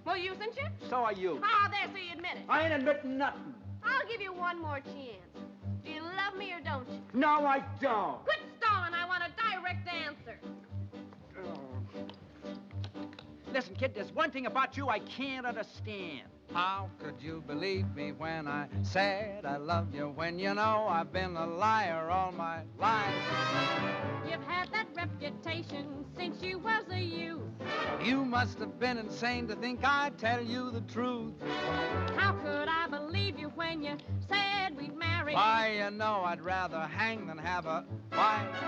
Well, usen't you? So are you. Ah, there, so you admit it. I ain't admitting nothing. I'll give you one more chance. Do you love me or don't you? No, I don't. Quit stalling. I want a direct answer. Listen, kid, there's one thing about you I can't understand. How could you believe me when I said I loved you, when you know I've been a liar all my life? You've had that reputation since you was a youth. You must have been insane to think I'd tell you the truth. How could I believe you when you said we'd marry? Why, you know I'd rather hang than have a wife.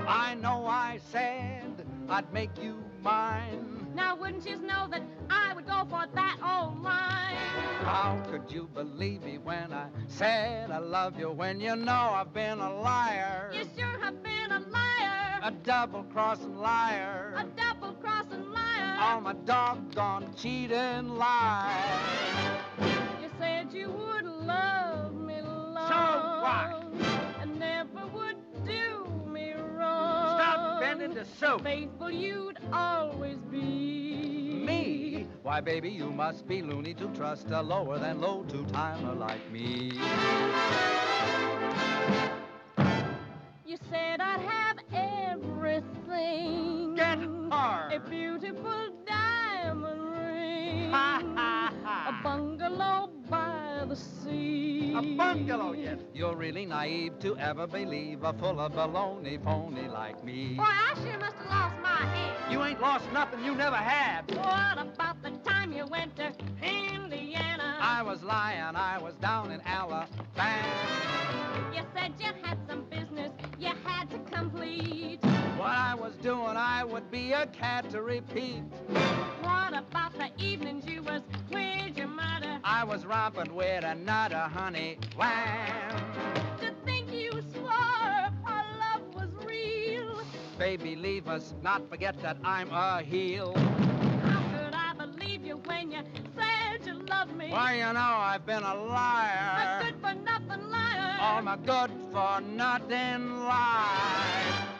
I know I said I'd make you mine. Now wouldn't you know that I would go for that old line? How could you believe me when I said I love you, when you know I've been a liar? You sure have been a liar. A double-crossing liar. A double-crossing liar. Oh, my doggone cheating lie. You said you would love me long. So what? And never would do me wrong. Stop bending the soup. Faithful you'd always be. Me? Why, baby, you must be loony to trust a lower than low two-timer like me. You said I'd have everything. Get hard. A beautiful diamond ring. Ha, ha, ha. A bungalow by the sea. A bungalow, yes. You're really naive to ever believe a full of baloney phony like me. Boy, I sure must have lost my head. You ain't lost nothing you never had. What about the time you went to Indiana? I was lying, I was down in Alabama. You said you had some business you had to complete. What I was doing, I would be a cat to repeat. What about the evenings you was with your mother? I was romping with another honey lamb. To think you swore our love was real. Baby, leave us, not forget that I'm a heel. How could I believe you when you said you loved me? Why, you know, I've been a liar. A good-for-nothing liar. All my good-for-nothing lies.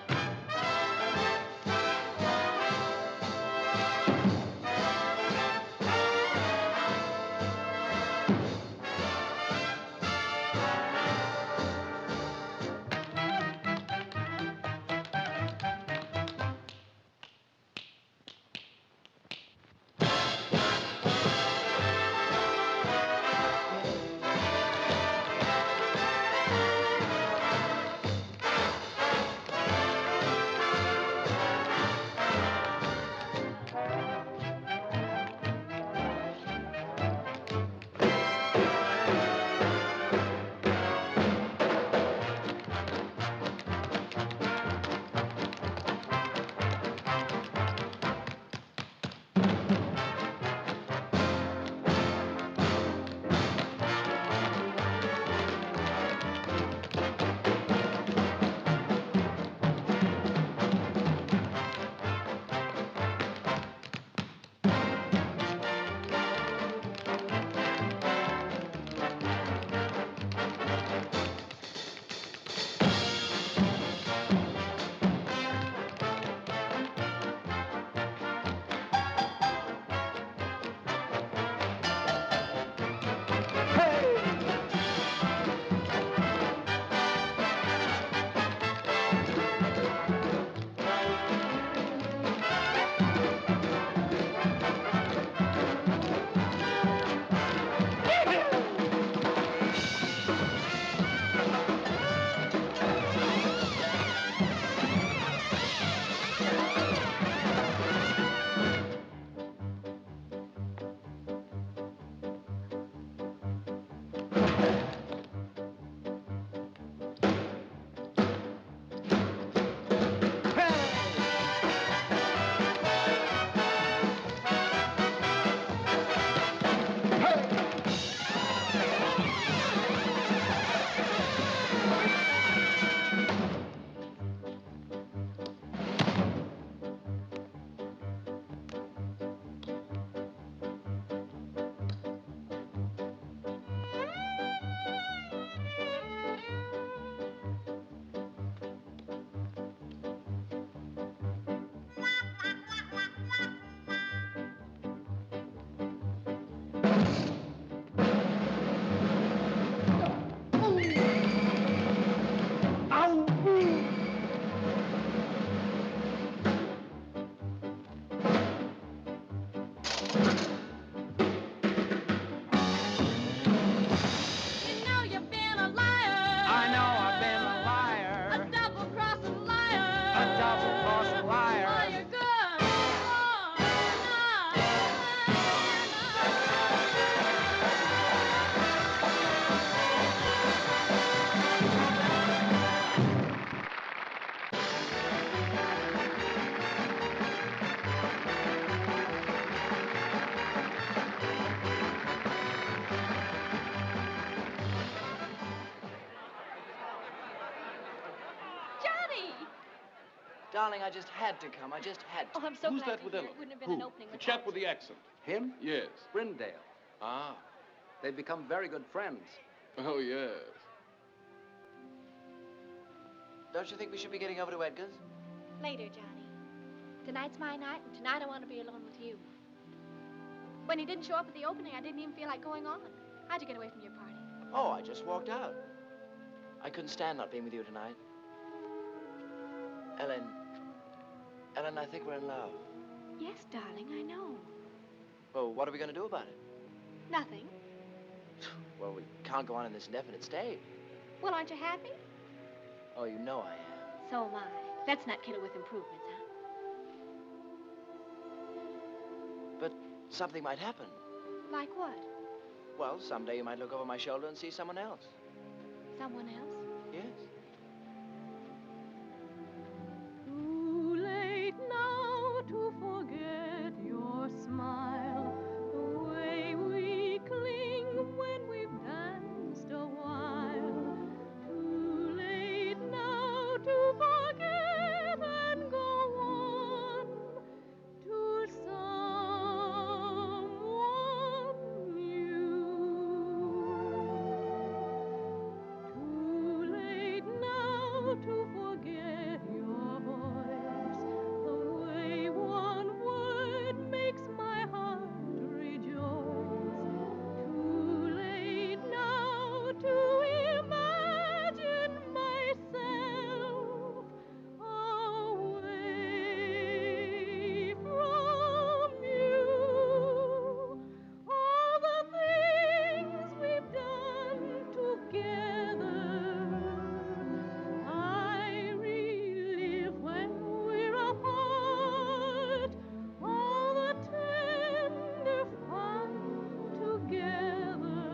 Darling, I just had to come. I just had to. Oh, I'm so Who's glad that to with hear Ellen? it. Wouldn't have been Who? an opening The without chap with you. the accent. Him? Yes. Brindale. Ah. They've become very good friends. Oh, yes. Don't you think we should be getting over to Edgar's? Later, Johnny. Tonight's my night, and tonight I want to be alone with you. When he didn't show up at the opening, I didn't even feel like going on. How'd you get away from your party? Oh, I just walked out. I couldn't stand not being with you tonight. Ellen, I think we're in love. Yes, darling, I know. Well, what are we going to do about it? Nothing. Well, we can't go on in this indefinite state. Well, aren't you happy? Oh, you know I am. So am I. Let's not kid it with improvements, huh? But something might happen. Like what? Well, someday you might look over my shoulder and see someone else. Someone else? Yes. Too late now to forget your smile, the way we cling when we've danced a while. Too late now to forget and go on to someone new. Too late now to forget your voice, the way one word makes my heart rejoice. Too late now to imagine myself away from you. All the things we've done together, I relive when we're apart. All the tender fun together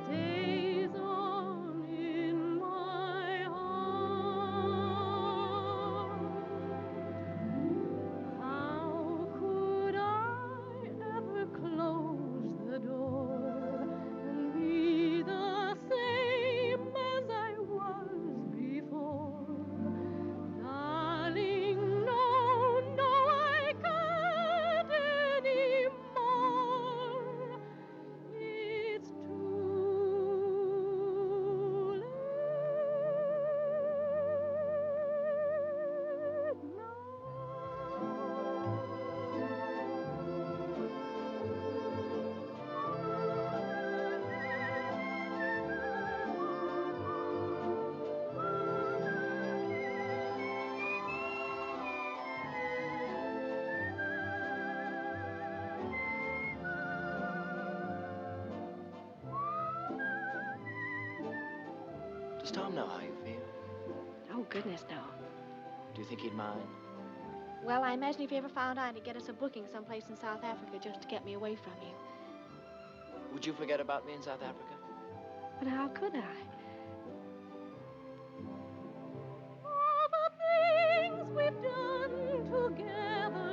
stays on in my heart. How could I ever close the door and be the same as I was before? Darling, no, no, I can't anymore. It's too late now. Does Tom know how you feel? Oh, goodness, no. Do you think he'd mind? Well, I imagine if he ever found out, he'd get us a booking someplace in South Africa just to get me away from you. Would you forget about me in South Africa? But how could I? All the things we've done together,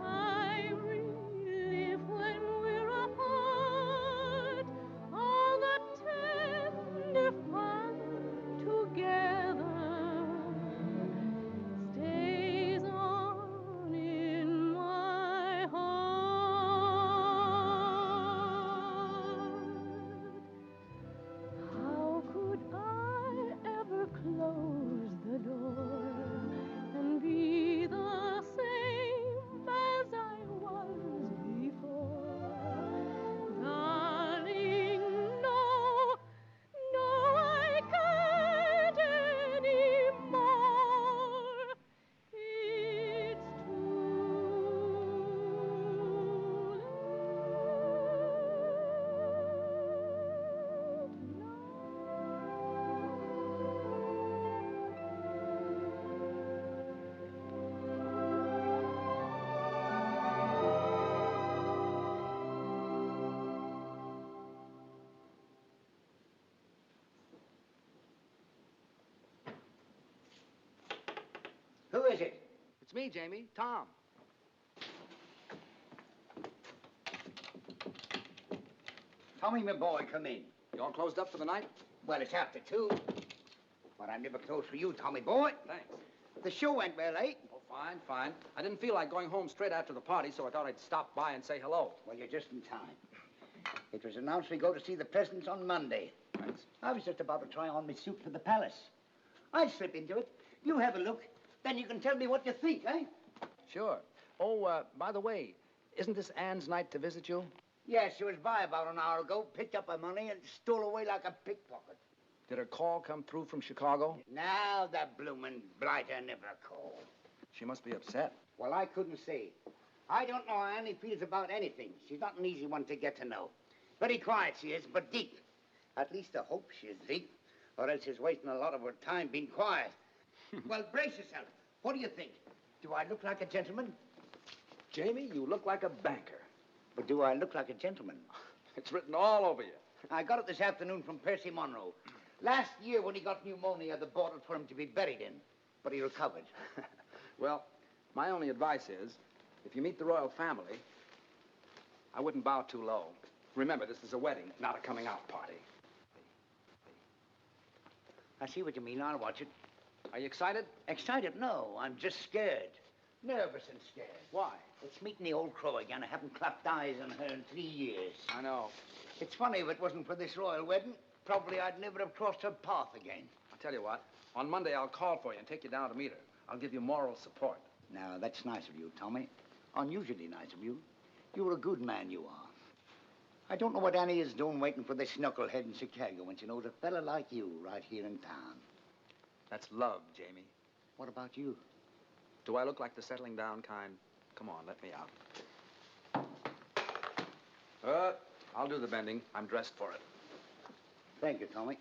I relive when we're apart. All the tender fun together stays on in my heart. How could I ever close the door and be the same as I was before? Darling, no, no, I can't anymore. It's Who is it? It's me, Jamie. Tom. Tommy, my boy, come in. You all closed up for the night? Well, it's after 2. But I'm never closed for you, Tommy boy. Thanks. The show went well, eh? Oh, fine, fine. I didn't feel like going home straight after the party, so I thought I'd stop by and say hello. Well, you're just in time. It was announced we go to see the presidents on Monday. Thanks. I was just about to try on my suit for the palace. I'll slip into it. You have a look. Then you can tell me what you think, eh? Sure. Oh, by the way, isn't this Anne's night to visit you? Yes, she was by about an hour ago, picked up her money, and stole away like a pickpocket. Did her call come through from Chicago? Now the bloomin' blighter never called. She must be upset. Well, I couldn't say. I don't know how Annie feels about anything. She's not an easy one to get to know. Very quiet she is, but deep. At least I hope she is deep, or else she's wasting a lot of her time being quiet. Well, brace yourself. What do you think? Do I look like a gentleman? Jamie, you look like a banker. But do I look like a gentleman? It's written all over you. I got it this afternoon from Percy Monroe. Last year when he got pneumonia, they bought it for him to be buried in. But he recovered. Well, my only advice is, if you meet the royal family, I wouldn't bow too low. Remember, this is a wedding, not a coming-out party. I see what you mean. I'll watch it. Are you excited? Excited? No, I'm just scared. Nervous and scared. Why? It's meeting the old crow again. I haven't clapped eyes on her in 3 years. I know. It's funny, if it wasn't for this royal wedding, probably I'd never have crossed her path again. I'll tell you what. On Monday, I'll call for you and take you down to meet her. I'll give you moral support. Now, that's nice of you, Tommy. Unusually nice of you. You're a good man, you are. I don't know what Annie is doing waiting for this knucklehead in Chicago when she knows a fella like you right here in town. That's love, Jamie. What about you? Do I look like the settling down kind? Come on, let me out. I'll do the bending. I'm dressed for it. Thank you, Tommy.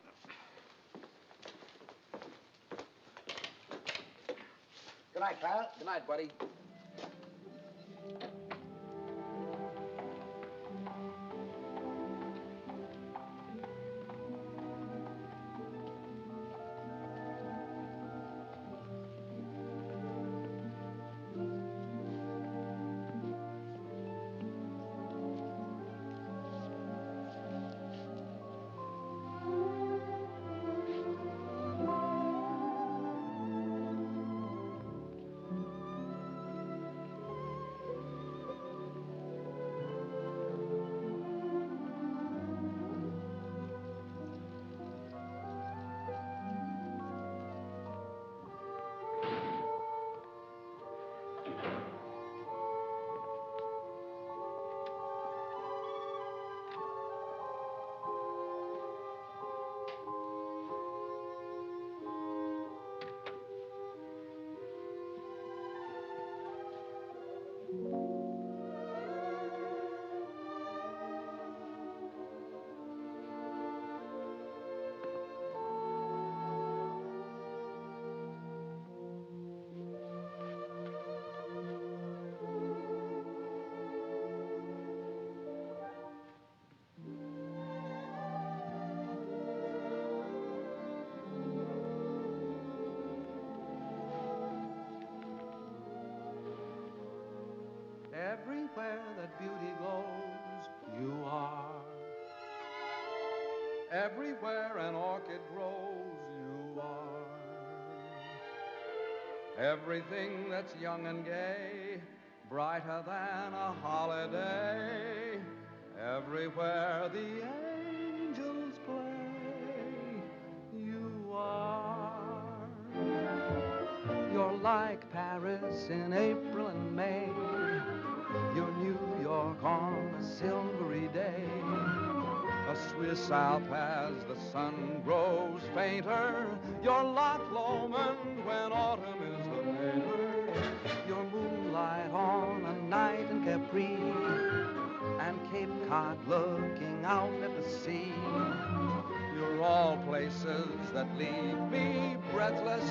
Good night, pal. Good night, buddy. Everywhere that beauty glows, you are. Everywhere an orchid grows, you are. Everything that's young and gay, brighter than a holiday. Everywhere the angels play, you are. You're like Paris in April and May. You're New York on a silvery day. A Swiss Alp as the sun grows fainter. You're Loch Lomond when autumn is the mater. You're moonlight on a night in Capri. And Cape Cod looking out at the sea. You're all places that leave me breathless.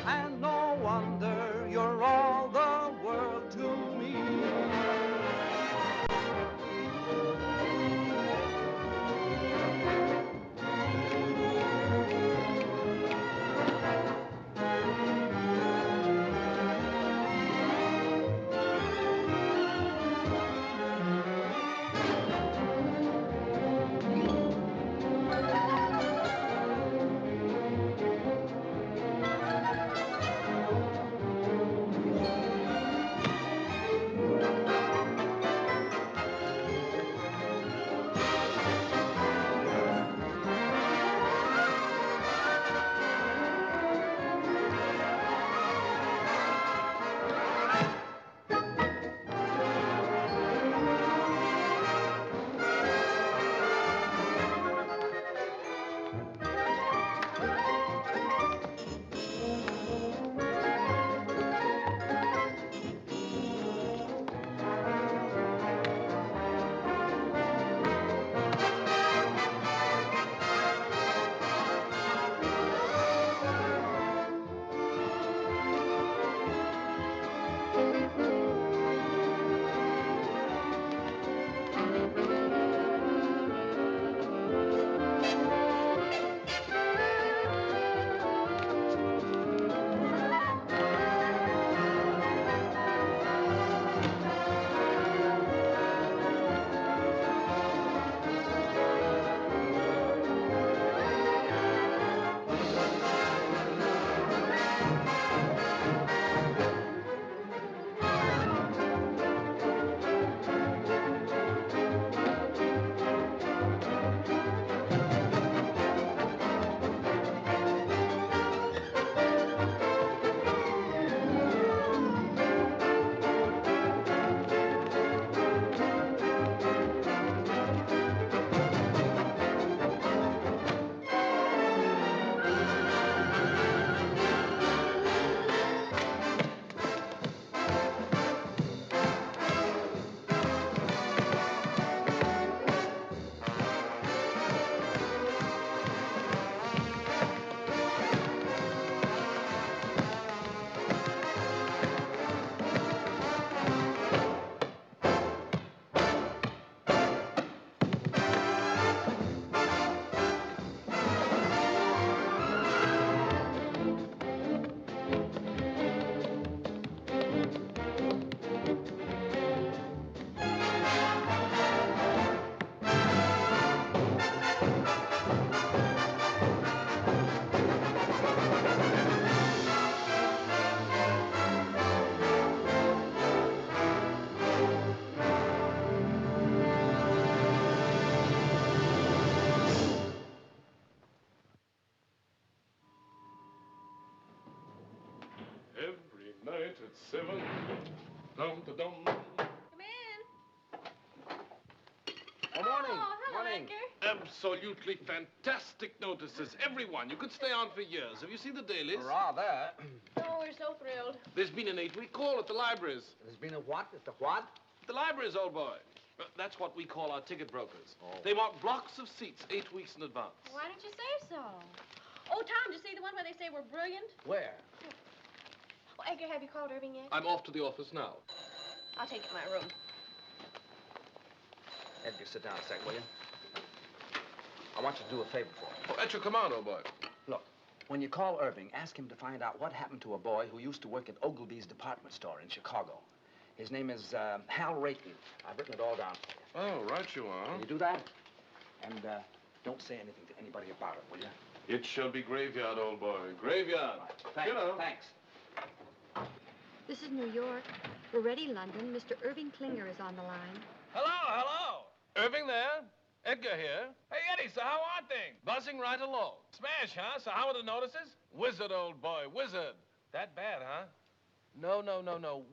And no wonder you're all the world to me. 7. Dum, da, dum. Come in. Good morning. Oh, hello, Morning. Edgar. Absolutely fantastic notices. Everyone. You could stay on for years. Have you seen the dailies? Rather. Oh, we're so thrilled. There's been an 8-week call at the libraries. There's been a what? At the what? The libraries, old boy. That's what we call our ticket brokers. Oh. They want blocks of seats 8 weeks in advance. Why didn't you say so? Oh, Tom, did you see the one where they say we're brilliant? Where? Oh, Edgar, have you called Irving yet? I'm off to the office now. I'll take you to my room. Edgar, sit down a sec, will you? I want you to do a favor for me. Oh, at your command, old boy. Look, when you call Irving, ask him to find out what happened to a boy who used to work at Ogilvy's department store in Chicago. His name is Hal Rayton. I've written it all down for you. Oh, right you are. Can you do that? And don't say anything to anybody about it, will you? It shall be graveyard, old boy. Graveyard. Thanks. You know. Thanks. This is New York. We're ready, London. Mr. Irving Klinger is on the line. Hello, hello. Irving there. Edgar here. Hey, Eddie, so how are things? Buzzing right along. Smash, huh? So how are the notices? Wizard, old boy, wizard. That bad, huh? No.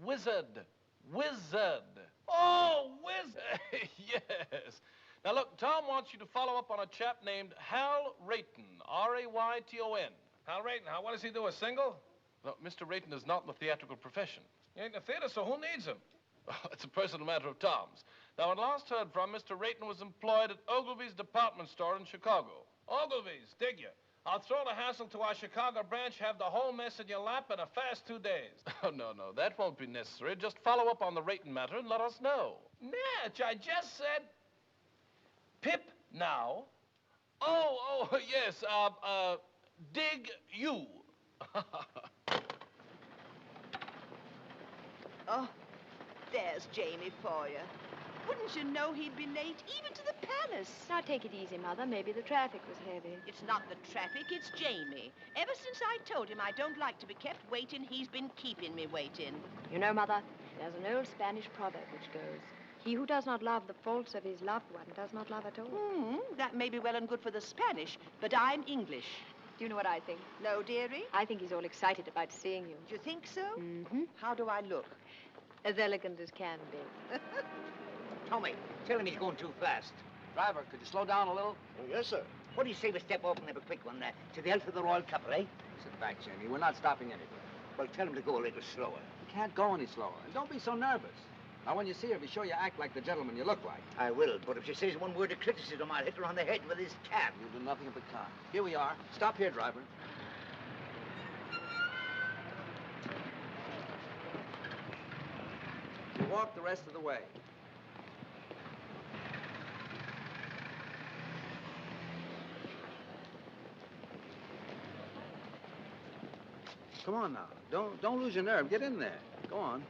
Wizard. Wizard. Oh, wizard. Yes. Now, look, Tom wants you to follow up on a chap named Hal Rayton, R-A-Y-T-O-N. Hal Rayton, huh? What does he do, a single? No, Mr. Rayton is not in the theatrical profession. He ain't in the theater, so who needs him? Oh, it's a personal matter of Tom's. Now, when last heard from, Mr. Rayton was employed at Ogilvy's department store in Chicago. Ogilvy's, dig ya. I'll throw the hassle to our Chicago branch, have the whole mess in your lap in a fast 2 days. Oh, no, that won't be necessary. Just follow up on the Rayton matter and let us know. Natch, I just said... Pip now. Oh, yes, dig you. Oh, there's Jamie for you. Wouldn't you know he'd be late even to the palace? Now, take it easy, Mother. Maybe the traffic was heavy. It's not the traffic, it's Jamie. Ever since I told him I don't like to be kept waiting, he's been keeping me waiting. You know, Mother, there's an old Spanish proverb which goes, he who does not love the faults of his loved one does not love at all. That may be well and good for the Spanish, but I'm English. Do you know what I think? No, dearie? I think he's all excited about seeing you. Do you think so? Mm-hmm. How do I look? As elegant as can be. Tommy, tell him he's going too fast. Driver, could you slow down a little? Oh, yes, sir. What do you say we step off and have a quick one to the health of the royal couple, eh? Sit back, Jamie. We're not stopping anywhere. Well, tell him to go a little slower. You can't go any slower. And don't be so nervous. Now, when you see her, be sure you act like the gentleman you look like. I will, but if she says one word of criticism, I'll hit her on the head with this cab. You'll do nothing of the kind. Here we are. Stop here, driver. You walk the rest of the way. Come on now. Don't lose your nerve. Get in there. Go on.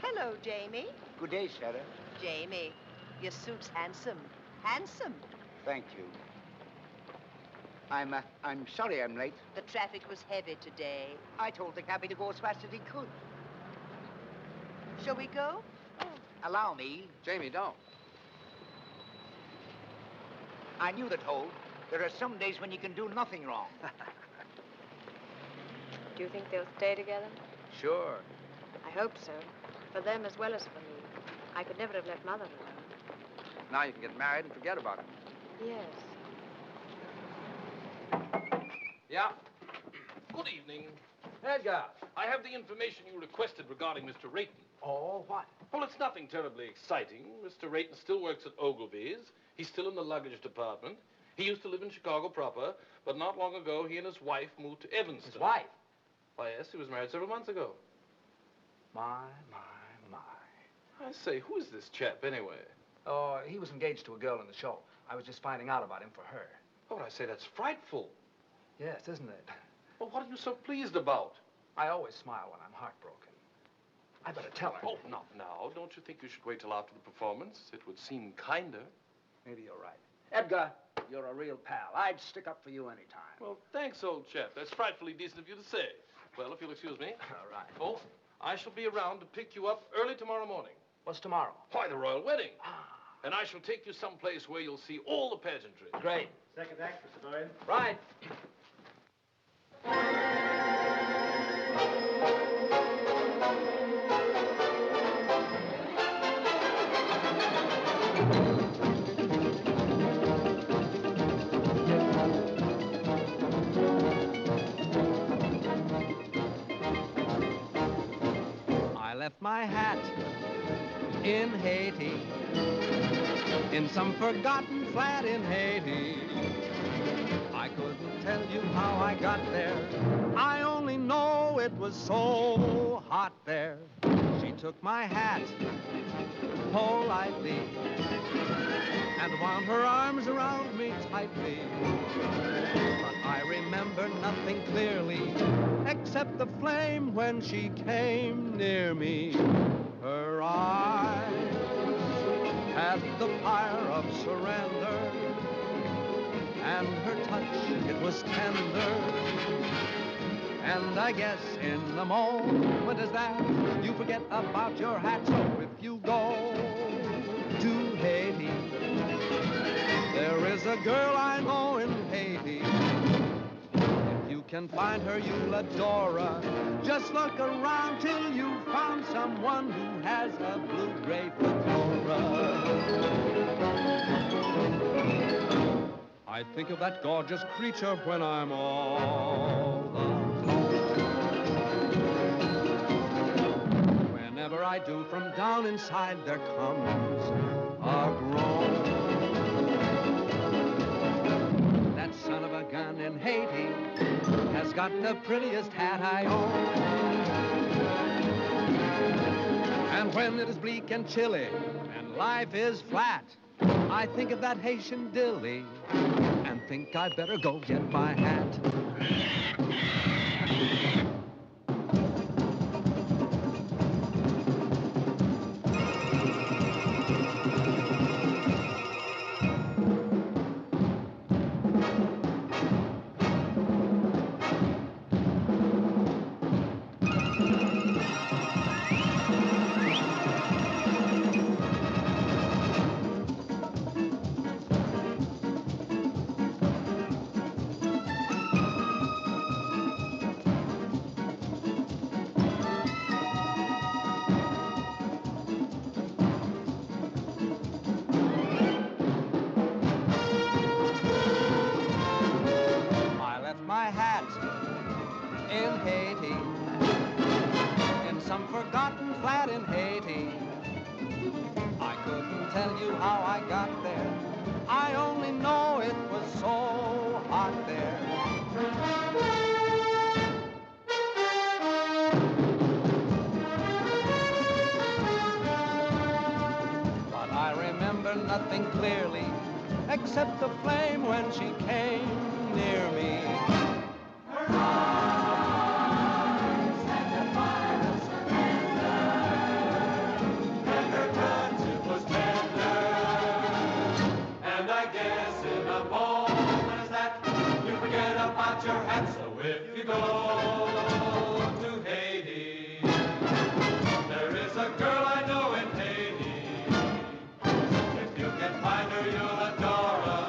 Hello, Jamie. Good day, Sarah. Jamie, your suit's handsome. Handsome. Thank you. I'm sorry I'm late. The traffic was heavy today. I told the cabby to go as fast as he could. Shall we go? Allow me. Jamie, don't. I knew the toll. There are some days when you can do nothing wrong. Do you think they'll stay together? Sure. I hope so. For them as well as for me. I could never have left Mother alone. Now you can get married and forget about it. Yes. Yeah? Good evening. Edgar. I have the information you requested regarding Mr. Rayton. Oh, what? Well, it's nothing terribly exciting. Mr. Rayton still works at Ogilvy's. He's still in the luggage department. He used to live in Chicago proper, but not long ago, he and his wife moved to Evanston. His wife? Why, yes, he was married several months ago. My. I say, who is this chap, anyway? Oh, he was engaged to a girl in the show. I was just finding out about him for her. Oh, I say, that's frightful. Yes, isn't it? Well, what are you so pleased about? I always smile when I'm heartbroken. I better tell her. Oh, not now. Don't you think you should wait till after the performance? It would seem kinder. Maybe you're right. Edgar, you're a real pal. I'd stick up for you any time. Well, thanks, old chap. That's frightfully decent of you to say. Well, if you'll excuse me. All right. Oh, I shall be around to pick you up early tomorrow morning. What's tomorrow? Why, the royal wedding. And I shall take you someplace where you'll see all the pageantry. Great. Second act, Mr. Donen. Right. I left my hat in Haiti, in some forgotten flat in Haiti. I couldn't tell you how I got there. I only know it was so hot there. She took my hat politely and wound her arms around me tightly. But I remember nothing clearly except the flame when she came near me. Her eyes had the fire of surrender, and her touch, it was tender. And I guess in the moment as that, you forget about your hat. So if you go to Haiti, there is a girl I know in Haiti. If you can find her, you'll adore her. Just look around till you found someone who has a blue-gray fedora. I think of that gorgeous creature when I'm all alone. Whenever I do, from down inside there comes a groan. That son of a gun in Haiti has got the prettiest hat I own. And when it is bleak and chilly and life is flat, I think of that Haitian dilly and think I'd better go get my hat. My hat in Haiti, in some forgotten flat in Haiti. I couldn't tell you how I got there. I only know it was so hot there. But I remember nothing clearly except the flame when she came near me. Her eyes had the fire of surrender, and her touch, it was tender. And I guess in a moment as that, you forget about your hat. So if you go to Haiti, there is a girl I know in Haiti. If you can find her, you'll adore her.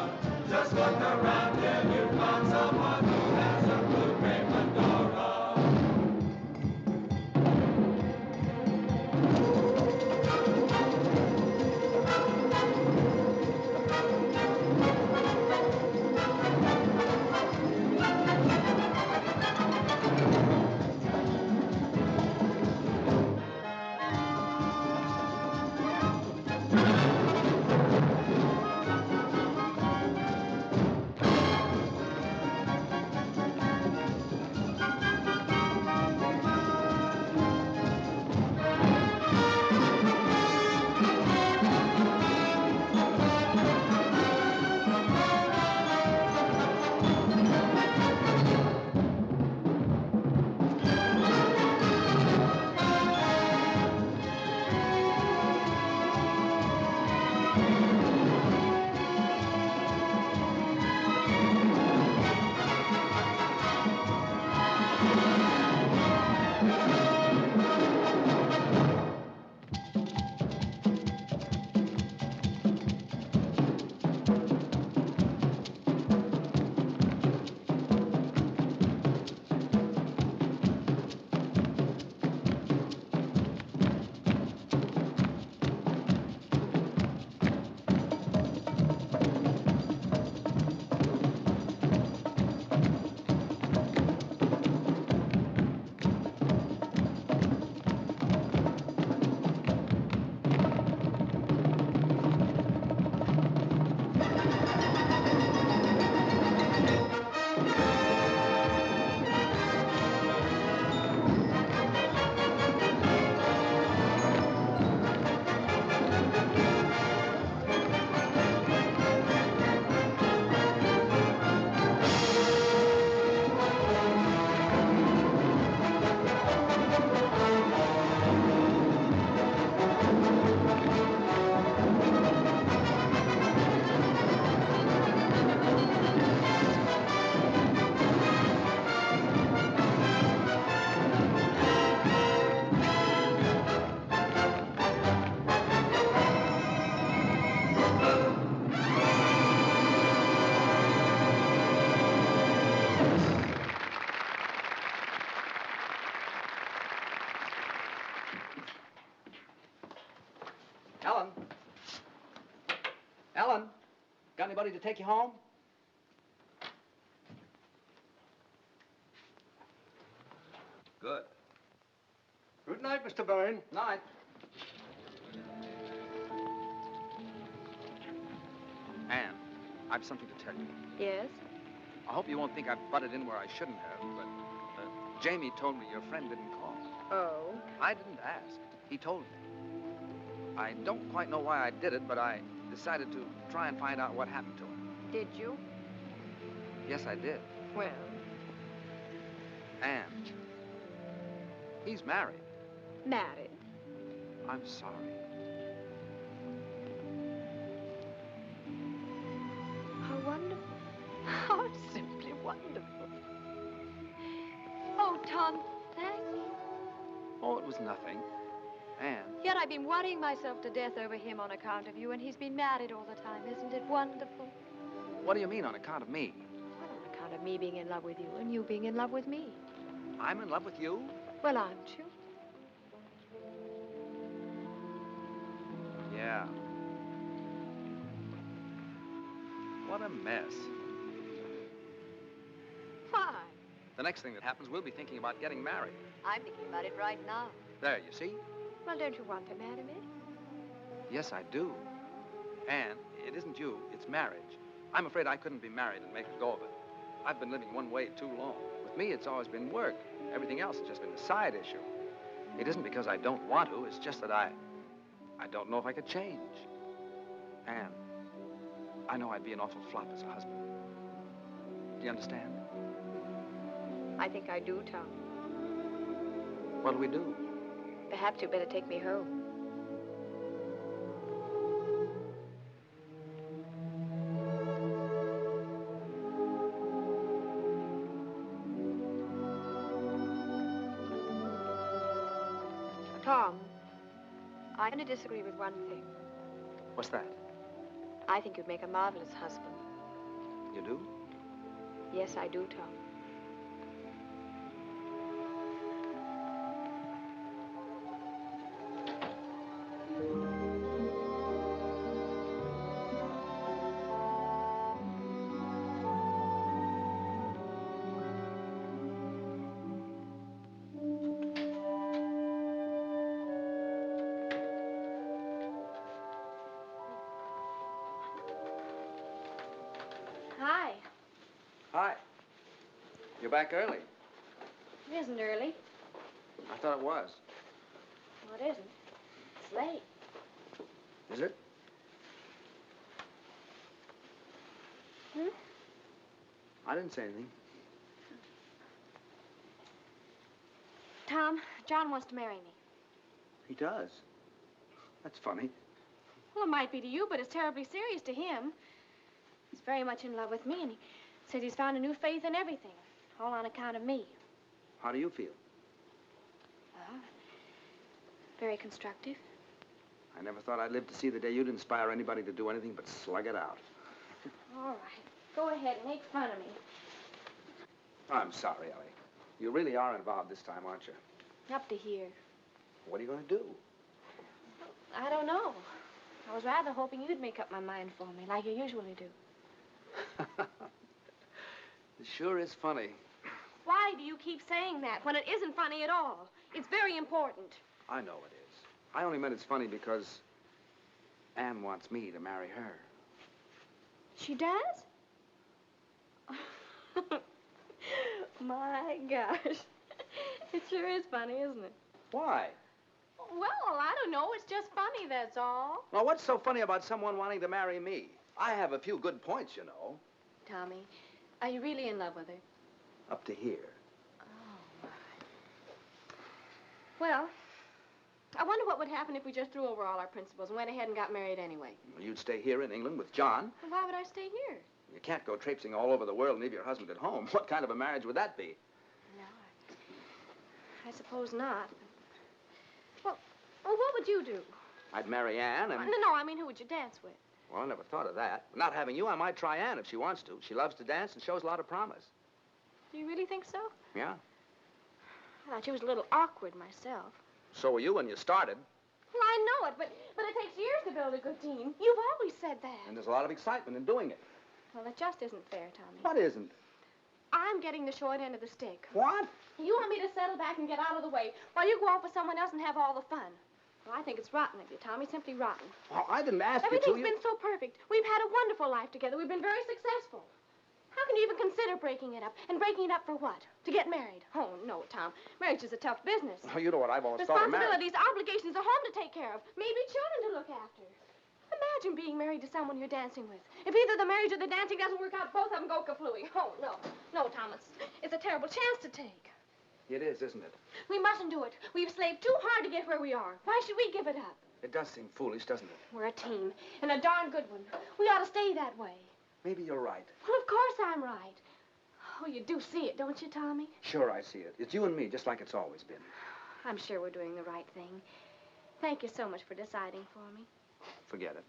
Just look around till you found someone who has a blue-gray fedora. Ellen, got anybody to take you home? Good. Good night, Mr. Byrne. Night. Anne, I've something to tell you. Yes? I hope you won't think I've butted in where I shouldn't have, but Jamie told me your friend didn't call. Oh? I didn't ask. He told me. I don't quite know why I did it, but I decided to try and find out what happened to him. Did you? Yes, I did. Well? Anne, he's married. Married? I'm sorry. How wonderful. How simply wonderful. Oh, Tom, thank you. Oh, it was nothing. Anne. Yet I've been worrying myself to death over him on account of you, and he's been married all the time. Isn't it wonderful? What do you mean, on account of me? Well, on account of me being in love with you and you being in love with me. I'm in love with you? Well, aren't you? Yeah. What a mess. Why? The next thing that happens, we'll be thinking about getting married. I'm thinking about it right now. There, you see? Well, don't you want to marry me? Yes, I do. Anne, it isn't you, it's marriage. I'm afraid I couldn't be married and make a go of it. I've been living one way too long. With me, it's always been work. Everything else has just been a side issue. It isn't because I don't want to, it's just that I don't know if I could change. Anne, I know I'd be an awful flop as a husband. Do you understand? I think I do, Tom. What'll we do? Perhaps you'd better take me home. Tom, I only disagree with one thing. What's that? I think you'd make a marvelous husband. You do? Yes, I do, Tom. Hi. Hi. You're back early. It isn't early. I thought it was. No, it isn't. It's late. Is it? Hmm? I didn't say anything. Tom, John wants to marry me. He does. That's funny. Well, it might be to you, but it's terribly serious to him. He's very much in love with me, and he says he's found a new faith in everything, all on account of me. How do you feel? Very constructive. I never thought I'd live to see the day you'd inspire anybody to do anything but slug it out. All right. Go ahead and make fun of me. I'm sorry, Ellie. You really are involved this time, aren't you? Up to here. What are you going to do? I don't know. I was rather hoping you'd make up my mind for me, like you usually do. It sure is funny. Why do you keep saying that when it isn't funny at all? It's very important. I know it is. I only meant it's funny because Anne wants me to marry her. She does? My gosh. It sure is funny, isn't it? Why? Well, I don't know. It's just funny, that's all. Well, what's so funny about someone wanting to marry me? I have a few good points, you know. Tommy, are you really in love with her? Up to here. Oh, my. Well, I wonder what would happen if we just threw over all our principles and went ahead and got married anyway. Well, you'd stay here in England with John. Well, why would I stay here? You can't go traipsing all over the world and leave your husband at home. What kind of a marriage would that be? No, I suppose not. Well, what would you do? I'd marry Anne and... No, I mean, who would you dance with? Well, I never thought of that. Not having you, I might try Anne if she wants to. She loves to dance and shows a lot of promise. Do you really think so? Yeah. I thought she was a little awkward myself. So were you when you started. Well, I know it, but it takes years to build a good team. You've always said that. And there's a lot of excitement in doing it. Well, it just isn't fair, Tommy. What isn't? I'm getting the short end of the stick. What? You want me to settle back and get out of the way while you go off with someone else and have all the fun. Well, I think it's rotten of you, Tommy, simply rotten. Well, I didn't ask you to. Everything's been so perfect. We've had a wonderful life together. We've been very successful. How can you even consider breaking it up? And breaking it up for what? To get married? Oh, no, Tom. Marriage is a tough business. Oh, you know what I've always thought of marriage. Responsibilities, obligations, a home to take care of, maybe children to look after. Imagine being married to someone you're dancing with. If either the marriage or the dancing doesn't work out, both of them go kaflooey. Oh, no. No, Thomas. It's a terrible chance to take. It is, isn't it? We mustn't do it. We've slaved too hard to get where we are. Why should we give it up? It does seem foolish, doesn't it? We're a team, and a darn good one. We ought to stay that way. Maybe you're right. Well, of course I'm right. Oh, you do see it, don't you, Tommy? Sure, I see it. It's you and me, just like it's always been. I'm sure we're doing the right thing. Thank you so much for deciding for me. Forget it.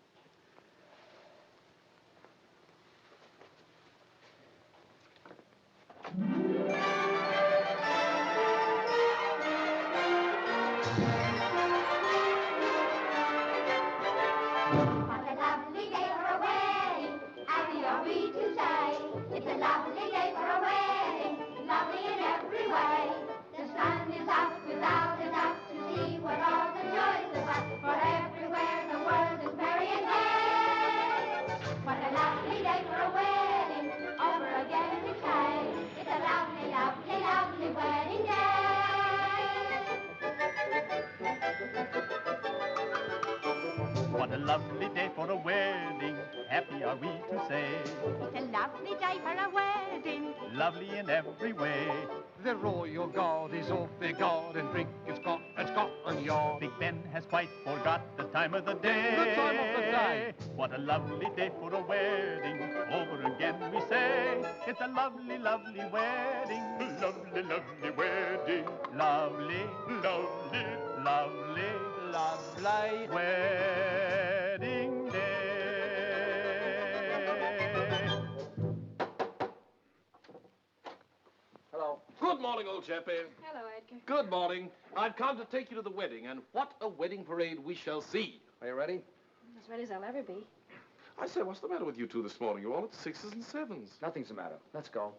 What a lovely day for a wedding. Happy are we to say. It's a lovely day for a wedding. Lovely in every way. The sun is out without a doubt to see what all the joys about. For everywhere the world is merry and gay. What a lovely day for a wedding. Over again we say. It's a lovely, lovely, lovely wedding day. What a lovely day for a wedding, happy are we to say. It's a lovely day for a wedding. Lovely in every way. The royal guard is off their guard and drink is Scotland Yard. Big Ben has quite forgot the time of the day. The time of the day. What a lovely day for a wedding, over again we say. It's a lovely, lovely wedding. Lovely, lovely wedding. Lovely, lovely, lovely, lovely wedding day. Hello. Good morning, old chappie. Hello, Edgar. Good morning. I've come to take you to the wedding, and what a wedding parade we shall see. Are you ready? As ready as I'll ever be. I say, what's the matter with you two this morning? You're all at sixes and sevens. Nothing's the matter. Let's go.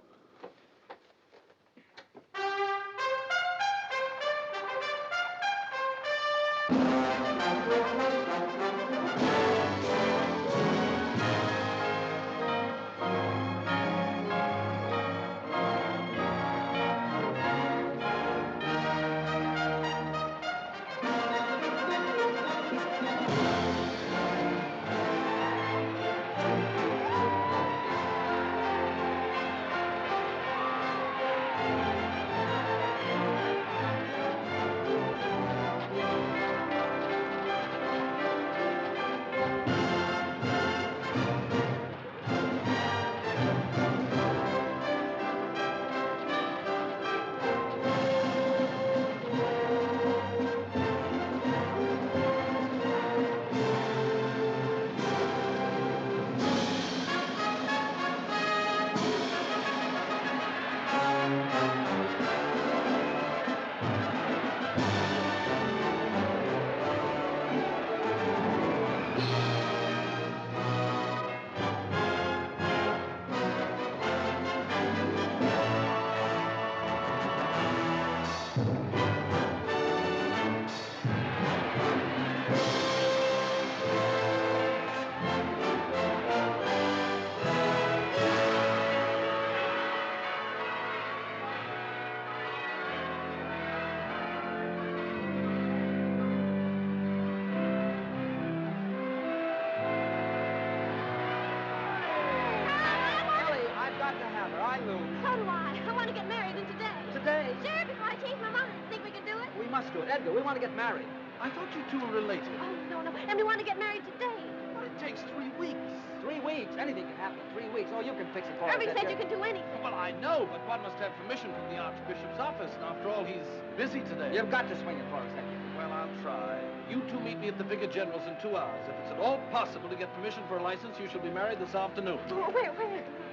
I lose. So do I. I want to get married in today. Today? Sure, before I change my mind. Think we can do it? We must do it. Edgar, we want to get married. I thought you two were related. Oh, no. And we want to get married today. But it takes 3 weeks. 3 weeks? Anything can happen in 3 weeks. Oh, you can fix it for us, Irving said Edgar. you can do anything. Well, I know, but one must have permission from the Archbishop's office. And after all, he's busy today. You've got to swing it for us, Edgar. Well, I'll try. You two meet me at the Vicar General's in 2 hours. If it's at all possible to get permission for a license, you shall be married this afternoon. Oh, where?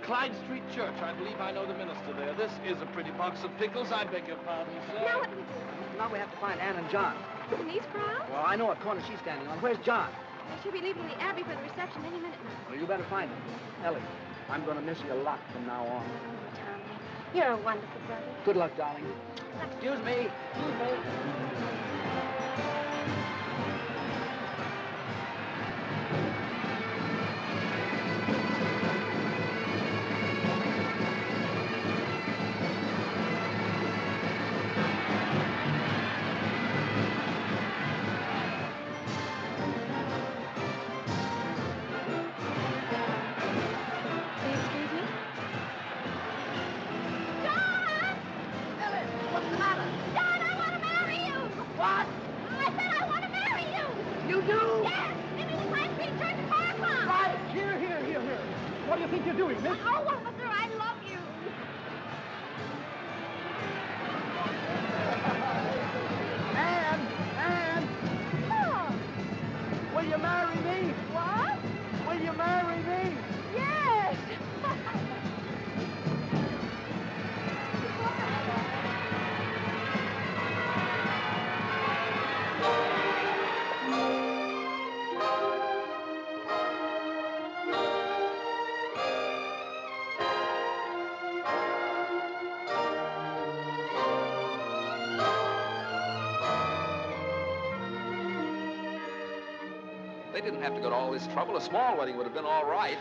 Clyde Street Church. I believe I know the minister there. This is a pretty box of pickles. I beg your pardon, sir. Now what do we do? Now we have to find Ann and John. Denise Brown? Well, I know what corner she's standing on. Where's John? She'll be leaving the Abbey for the reception any minute now. Well, you better find him. Ellie, I'm going to miss you a lot from now on. Tommy, you're a wonderful brother. Good luck, darling. Excuse me. Excuse me. What do you think you're doing, miss? Oh, officer, I love you. Anne! Oh. Will you marry me? What? Will you marry me? Yes. They didn't have to go to all this trouble. A small wedding would have been all right.